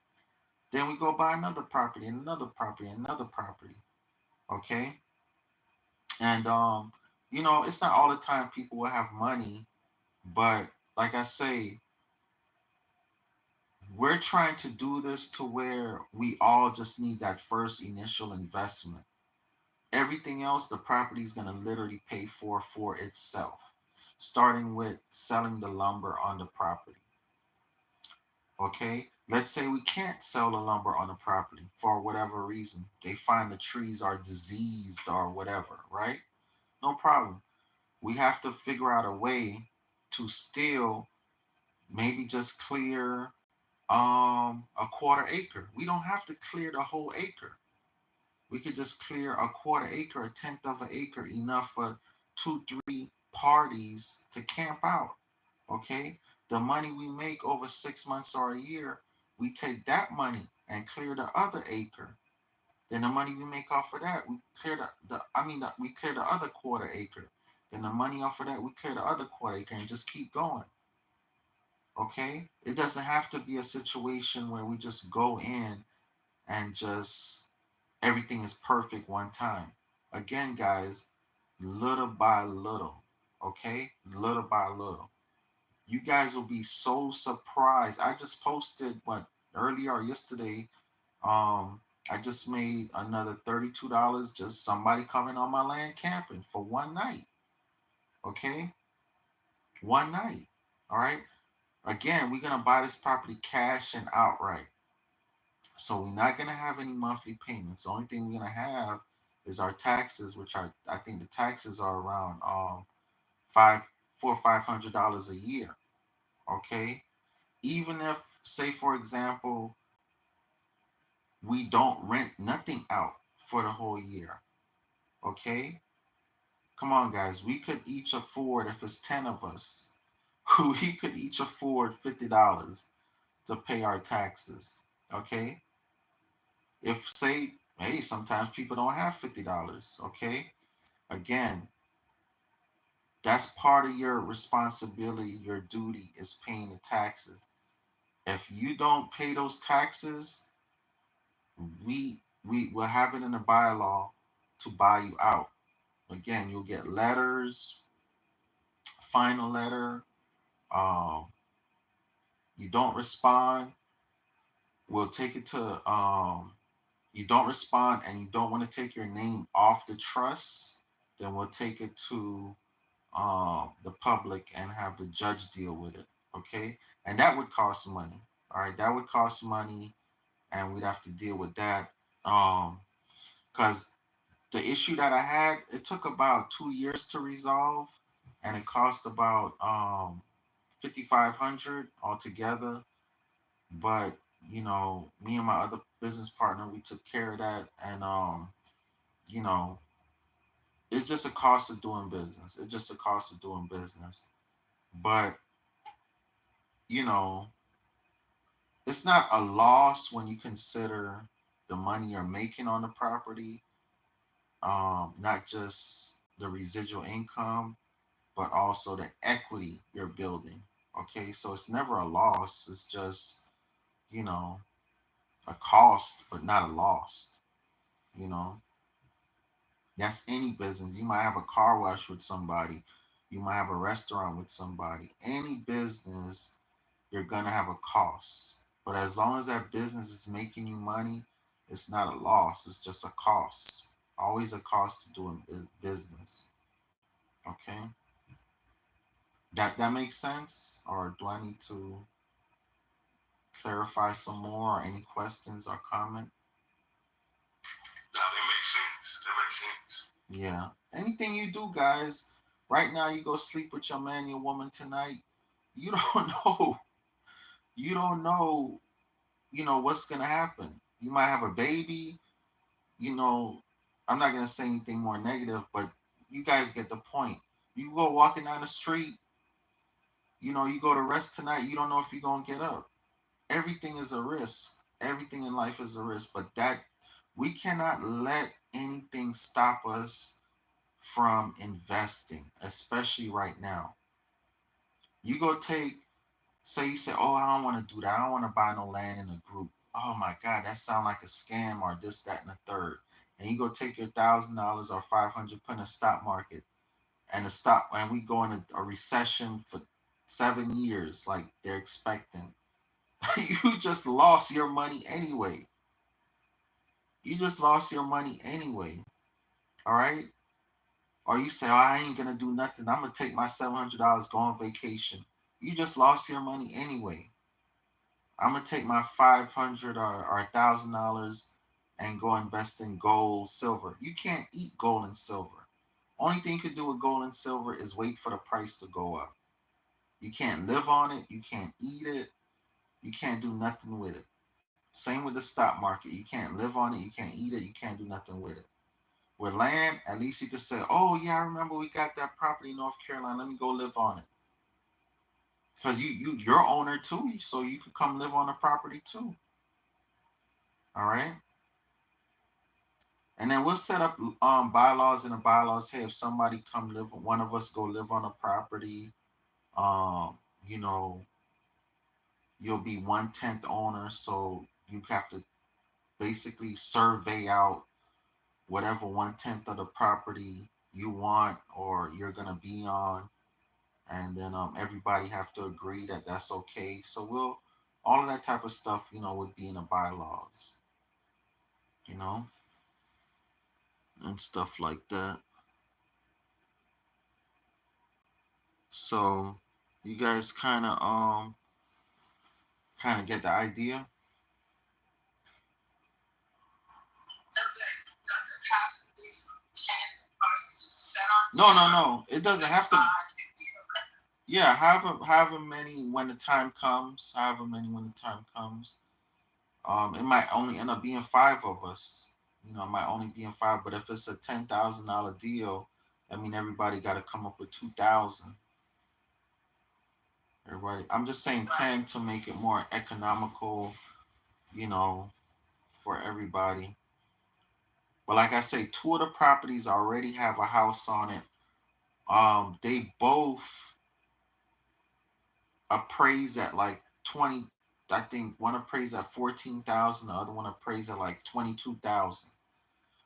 Then we go buy another property and another property and another property. Okay, and it's not all the time people will have money, but like I say, we're trying to do this to where we all just need that first initial investment. Everything else, the property is going to literally pay for itself, starting with selling the lumber on the property. Okay, let's say we can't sell the lumber on the property for whatever reason. They find the trees are diseased or whatever, right? No problem. We have to figure out a way to still maybe just clear a quarter acre. We don't have to clear the whole acre. We could just clear a quarter acre, a tenth of an acre, enough for 2, 3 parties to camp out. Okay, the money we make over 6 months or a year, we take that money and clear the other acre. Then the money we make off of that, we clear we clear the other quarter acre. Then the money off of that, we clear the other quarter acre and just keep going. Okay, it doesn't have to be a situation where we just go in and just everything is perfect one time. Again, guys, little by little. Okay, little by little. You guys will be so surprised. I just posted earlier or yesterday. I just made another $32. Just somebody coming on my land camping for one night. Okay, one night. All right. Again, we're gonna buy this property cash and outright. So we're not gonna have any monthly payments. The only thing we're gonna have is our taxes, which I think the taxes are around $500 a year. Okay. Even if, say for example, we don't rent nothing out for the whole year. Okay. Come on, guys. We could each afford, if it's 10 of us, we could each afford $50 to pay our taxes. Okay. If say, hey, sometimes people don't have $50. Okay, again, that's part of your responsibility. Your duty is paying the taxes. If you don't pay those taxes, we will have it in the bylaw to buy you out. Again, you'll get letters, final letter. Um, you don't respond, we'll take it to you don't respond and you don't want to take your name off the trust, then we'll take it to the public and have the judge deal with it. Okay, and that would cost money. All right, that would cost money, and we'd have to deal with that. Because the issue that I had, it took about 2 years to resolve, and it cost about 5,500 altogether. But me and my other business partner, we took care of that, and you know, it's just a cost of doing business. It's just a cost of doing business. But you know, it's not a loss when you consider the money you're making on the property, not just the residual income, but also the equity you're building. Okay, so it's never a loss. It's just you know a cost, but not a loss. You know, that's any business. You might have a car wash with somebody. You might have a restaurant with somebody. Any business, you're gonna have a cost. But as long as that business is making you money, it's not a loss. It's just a cost. Always a cost to doing business. Okay, that makes sense. Or do I need to clarify some more? Or any questions or comment? No, that makes sense. That makes sense. Yeah. Anything you do, guys. Right now, you go sleep with your man, your woman tonight. You don't know. You don't know. What's gonna happen. You might have a baby. You know. I'm not gonna say anything more negative, but you guys get the point. You go walking down the street. You go to rest tonight. You don't know if you're gonna get up. Everything is a risk. Everything in life is a risk. But that we cannot let anything stop us from investing, especially right now. You go say you say, oh, I don't want to do that. I don't want to buy no land in a group. Oh my God, that sounds like a scam or this, that, and the third. And you go take your $1,000 or 500, put in a stock market, and we go in a recession for 7 years, like they're expecting. You just lost your money anyway. You just lost your money anyway. All right. Or you say, oh, I ain't gonna do nothing. I'm gonna take my $700, go on vacation. You just lost your money anyway. I'm gonna take my 500 or $1,000 and go invest in gold, silver. You can't eat gold and silver. Only thing you can do with gold and silver is wait for the price to go up. You can't live on it. You can't eat it. You can't do nothing with it. Same with the stock market. You can't live on it. You can't eat it. You can't do nothing with it. With land, at least you could say, "Oh yeah, I remember we got that property in North Carolina. Let me go live on it." Because you're owner too, so you could come live on the property too. All right. And then we'll set up bylaws in the bylaws. Hey, if somebody come live, one of us go live on a property, um, you know, you'll be 1/10 owner, so you have to basically survey out whatever 1/10 of the property you want or you're gonna be on, and then everybody have to agree that that's okay. So we'll all of that type of stuff, would be in the bylaws, you know, and stuff like that. So you guys kind of get the idea. Does it have to be 10 or you set on No, 10? no, no. It doesn't have to. Yeah, however many when the time comes. However many when the time comes. It might only end up being five of us. It might only be in five. But if it's a $10,000 deal, I mean everybody got to come up with 2,000. Everybody. I'm just saying 10 to make it more economical. You know, for everybody. But like I say, 2 of the properties already have a house on it. They both appraised at like 20. I think one appraised at 14,000, the other one appraised at like 22,000.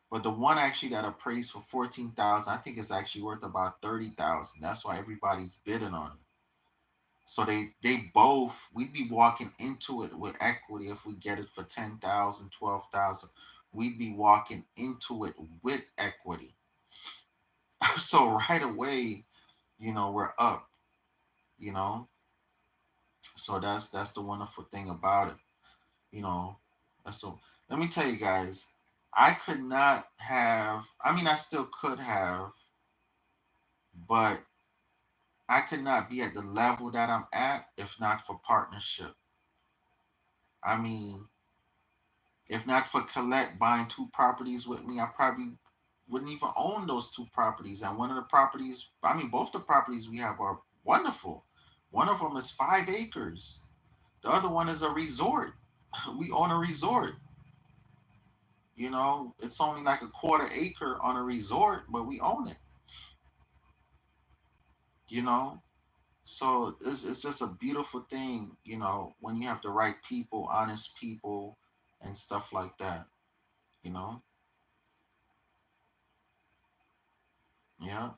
But the one actually that appraised for 14,000, I think is actually worth about 30,000. That's why everybody's bidding on it. So they both, we'd be walking into it with equity if we get it for 10,000, 12,000. We'd be walking into it with equity. So right away, we're up, you know. So that's the wonderful thing about it, you know. So let me tell you guys, I could not have, I mean, I still could have, but I could not be at the level that I'm at if not for partnership. I mean, if not for Colette buying 2 properties with me, I probably wouldn't even own those 2 properties. And one of the properties, I mean, both the properties we have are wonderful. One of them is 5 acres. The other one is a resort. We own a resort. It's only like a quarter acre on a resort, but we own it. You know, so it's just a beautiful thing. When you have the right people, honest people, and stuff like that. You know, yeah.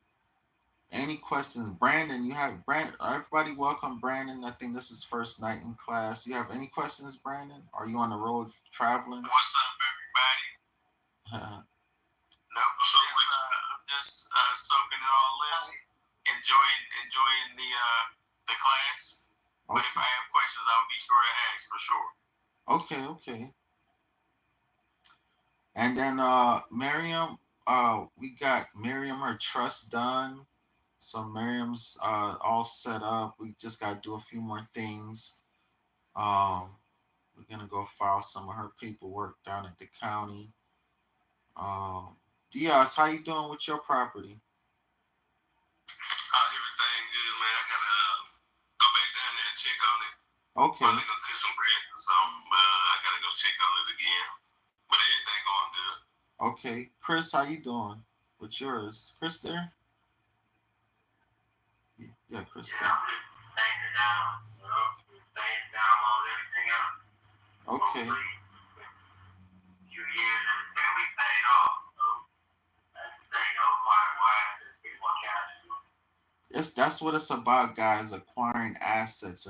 Any questions, Brandon? You have Brandon. Everybody, welcome, Brandon. I think this is first night in class. You have any questions, Brandon? Are you on the road traveling? What's up, everybody? Nope. So I'm just soaking it all in, enjoying the class. But if I have questions, I'll be sure to ask for sure. Okay. And then Miriam, we got Miriam her trust done. So Miriam's all set up. We just got to do a few more things. We're gonna go file some of her paperwork down at the county. Diaz, how you doing with your property? Everything good, man. I gotta go back down there and check on it. Okay. I'm gonna go cut some bread or something, but I gotta go check on it again. But everything going good. Okay, Chris, how you doing with yours? Chris there? Yeah, Chris. Yeah, I'm just staying it down. Staying down on everything else. Okay. Hopefully, a few years and then we paid off. So that's the thing, acquiring wives and get more cash. That's what it's about, guys. Acquiring assets.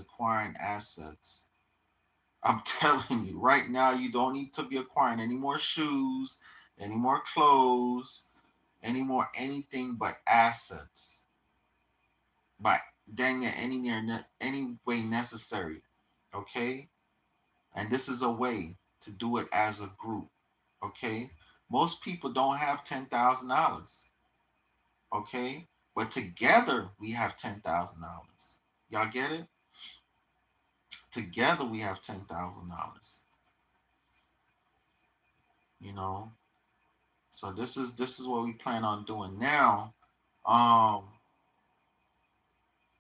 I'm telling you, right now, you don't need to be acquiring any more shoes, any more clothes, any more anything but assets. By dang it, any way necessary. Okay? And this is a way to do it as a group. Okay? Most people don't have $10,000. Okay? But together we have $10,000. Y'all get it? Together we have $10,000. So this is what we plan on doing now.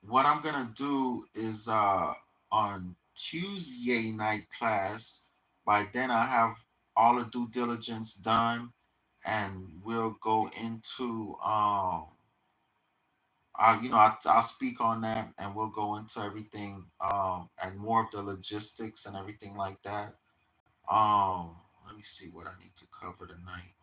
What I'm gonna do is on Tuesday night class. By then I have all the due diligence done, and we'll go into I'll speak on that, and we'll go into everything and more of the logistics and everything like that. Let me see what I need to cover tonight.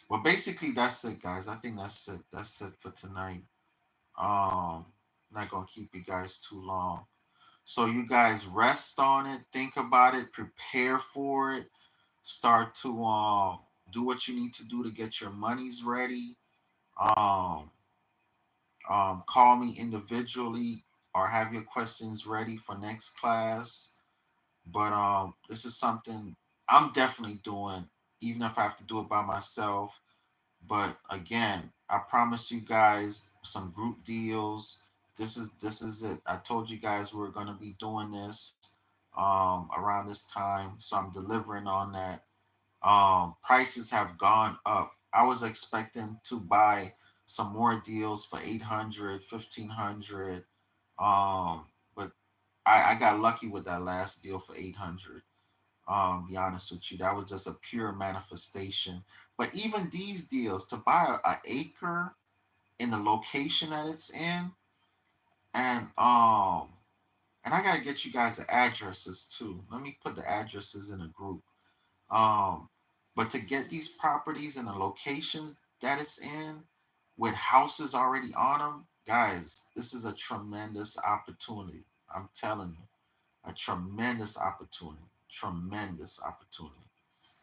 But basically that's it, guys. I think that's it. That's it for tonight. Not gonna keep you guys too long. So you guys rest on it, think about it, prepare for it, start to do what you need to do to get your monies ready. Um, call me individually or have your questions ready for next class. But this is something I'm definitely doing, even if I have to do it by myself. But again, I promise you guys some group deals. This is it. I told you guys we were going to be doing this around this time, so I'm delivering on that. Prices have gone up. I was expecting to buy some more deals for 800, 1,500, but I got lucky with that last deal for 800. Be honest with you, that was just a pure manifestation. But even these deals, to buy an acre in the location that it's in, and I gotta get you guys the addresses too. Let me put the addresses in a group. Um, but to get these properties in the locations that it's in, with houses already on them, guys, this is a tremendous opportunity. I'm telling you, a tremendous opportunity. Tremendous opportunity.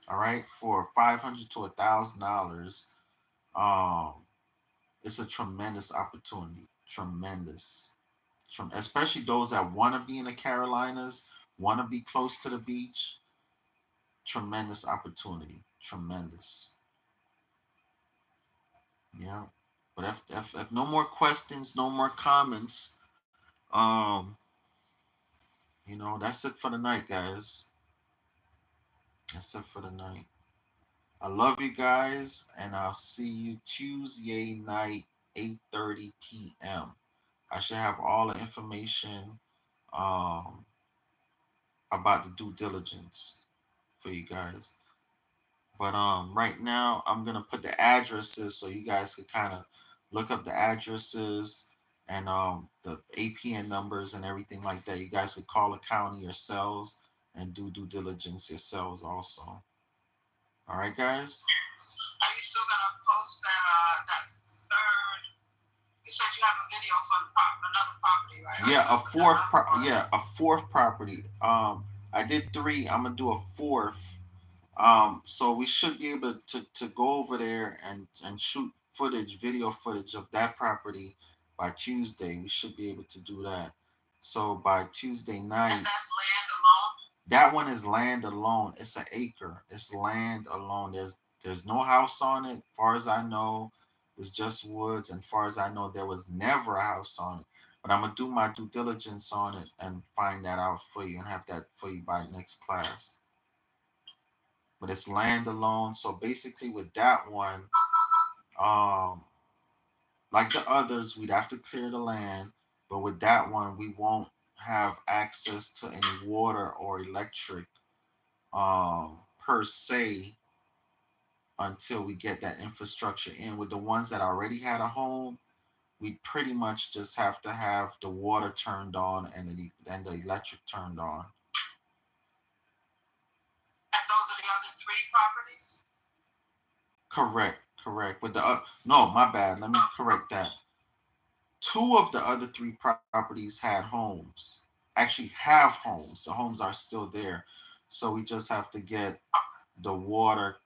All right, for $500 to $1,000, it's a tremendous opportunity. Tremendous. Especially those that want to be in the Carolinas, want to be close to the beach. Tremendous opportunity. Tremendous. Yeah. But if no more questions, no more comments, that's it for the night, guys. That's it for the night. I love you guys, and I'll see you Tuesday night, 8:30 p.m. I should have all the information um, about the due diligence for you guys. But right now I'm gonna put the addresses so you guys could kind of look up the addresses and the APN numbers and everything like that. You guys could call the county yourselves and do due diligence yourselves also. All right, guys. Are you still gonna post that third? You said you have a video for another property, right? Yeah, a fourth property. I did 3. I'm gonna do a fourth. So we should be able to go over there and shoot video footage of that property by Tuesday. We should be able to do that. So by Tuesday night. And that's land alone? That one is land alone. It's an acre. It's land alone. There's no house on it, far as I know. It's just woods, and far as I know, there was never a house on it. But I'm gonna do my due diligence on it and find that out for you and have that for you by next class. But it's land alone. So basically, with that one, like the others, we'd have to clear the land. But with that one, we won't have access to any water or electric per se until we get that infrastructure in. With the ones that already had a home, we pretty much just have to have the water turned on and the electric turned on. And those are the other 3 properties? Correct. With the no, my bad. Let me correct that. 2 of the other 3 properties had homes. Actually, have homes. The homes are still there, so we just have to get the water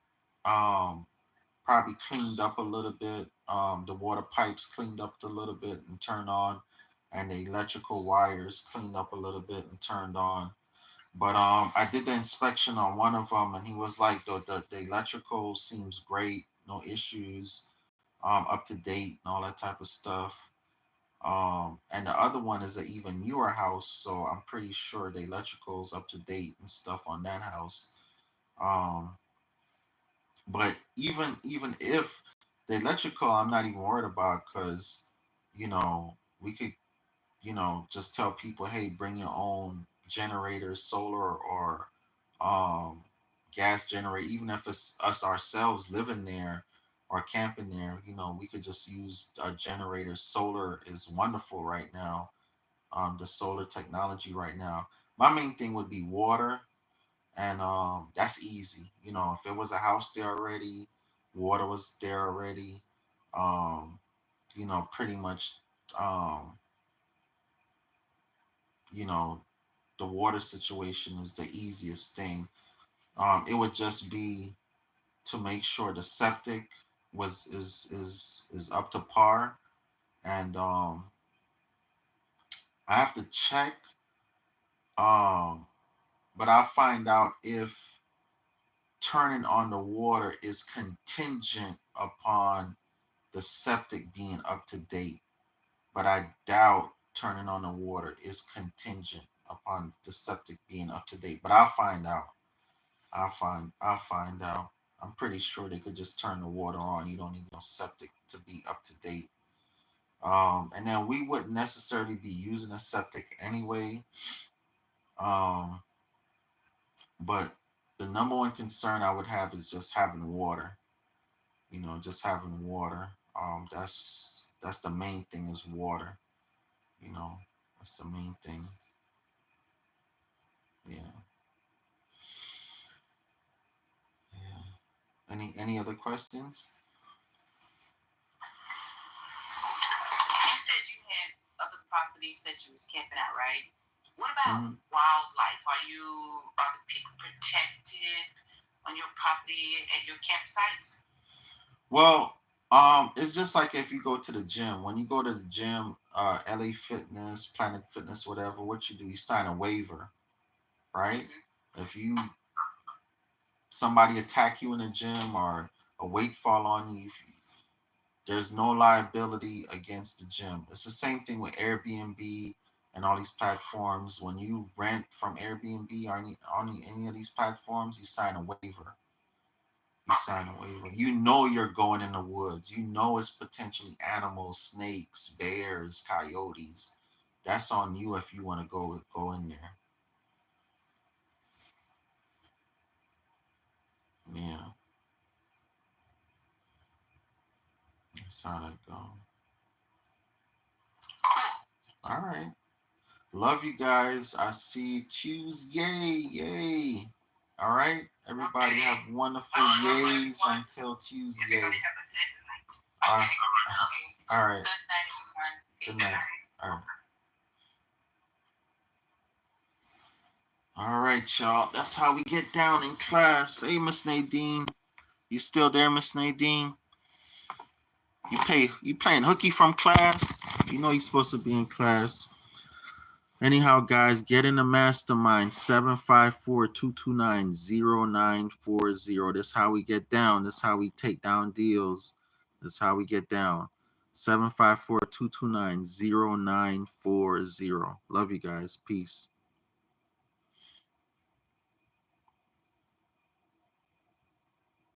probably cleaned up a little bit. The water pipes cleaned up a little bit and turned on, and the electrical wires cleaned up a little bit and turned on. But I did the inspection on one of them, and he was like, the electrical seems great, no issues, up to date, and all that type of stuff. And the other one is an even newer house, so I'm pretty sure the electrical's up to date and stuff on that house. But even if the electrical, I'm not even worried about, because we could just tell people, hey, bring your own generator, solar or gas generator. Even if it's us ourselves living there or camping there, we could just use a generator. Solar is wonderful right now. The solar technology right now. My main thing would be water, and that's easy. If it was a house there already, water was there already. Um, pretty much. Um, you know, the water situation is the easiest thing. It would just be to make sure the septic is up to par, and I have to check. Um, but I'll find out if turning on the water is contingent upon the septic being up to date. But I doubt turning on the water is contingent upon the septic being up to date. But I'll find out. I'll find out. I'm pretty sure they could just turn the water on. You don't need no septic to be up to date. And then we wouldn't necessarily be using a septic anyway. But the number one concern I would have is just having water. You know, just having water. That's the main thing is water. You know, that's the main thing. Yeah. Yeah. Any other questions? You said you had other properties that you was camping out, right? What about wildlife? Are the people protected on your property at your campsites? Well, it's just like if you go to the gym. When you go to the gym, LA Fitness, Planet Fitness, whatever, what you do, you sign a waiver, right? If you somebody attack you in the gym or a weight fall on you, there's no liability against the gym. It's the same thing with Airbnb and all these platforms. When you rent from Airbnb or any of these platforms, you sign a waiver. You sign a waiver. You know you're going in the woods. You know it's potentially animals, snakes, bears, coyotes. That's on you if you want to go in there. Yeah. That's how that go. All right. Love you guys. I see you Tuesday. Yay. All right. Everybody have wonderful yays until Tuesday. All right. All right. Good night. All right. All right, y'all. That's how we get down in class. Hey, Miss Nadine. You still there, Miss Nadine? You playing hooky from class? You know you're supposed to be in class. Anyhow, guys, get in the mastermind 754-229-0940. This is how we get down. This is how we take down deals. This is how we get down. 754-229-0940. Love you guys. Peace.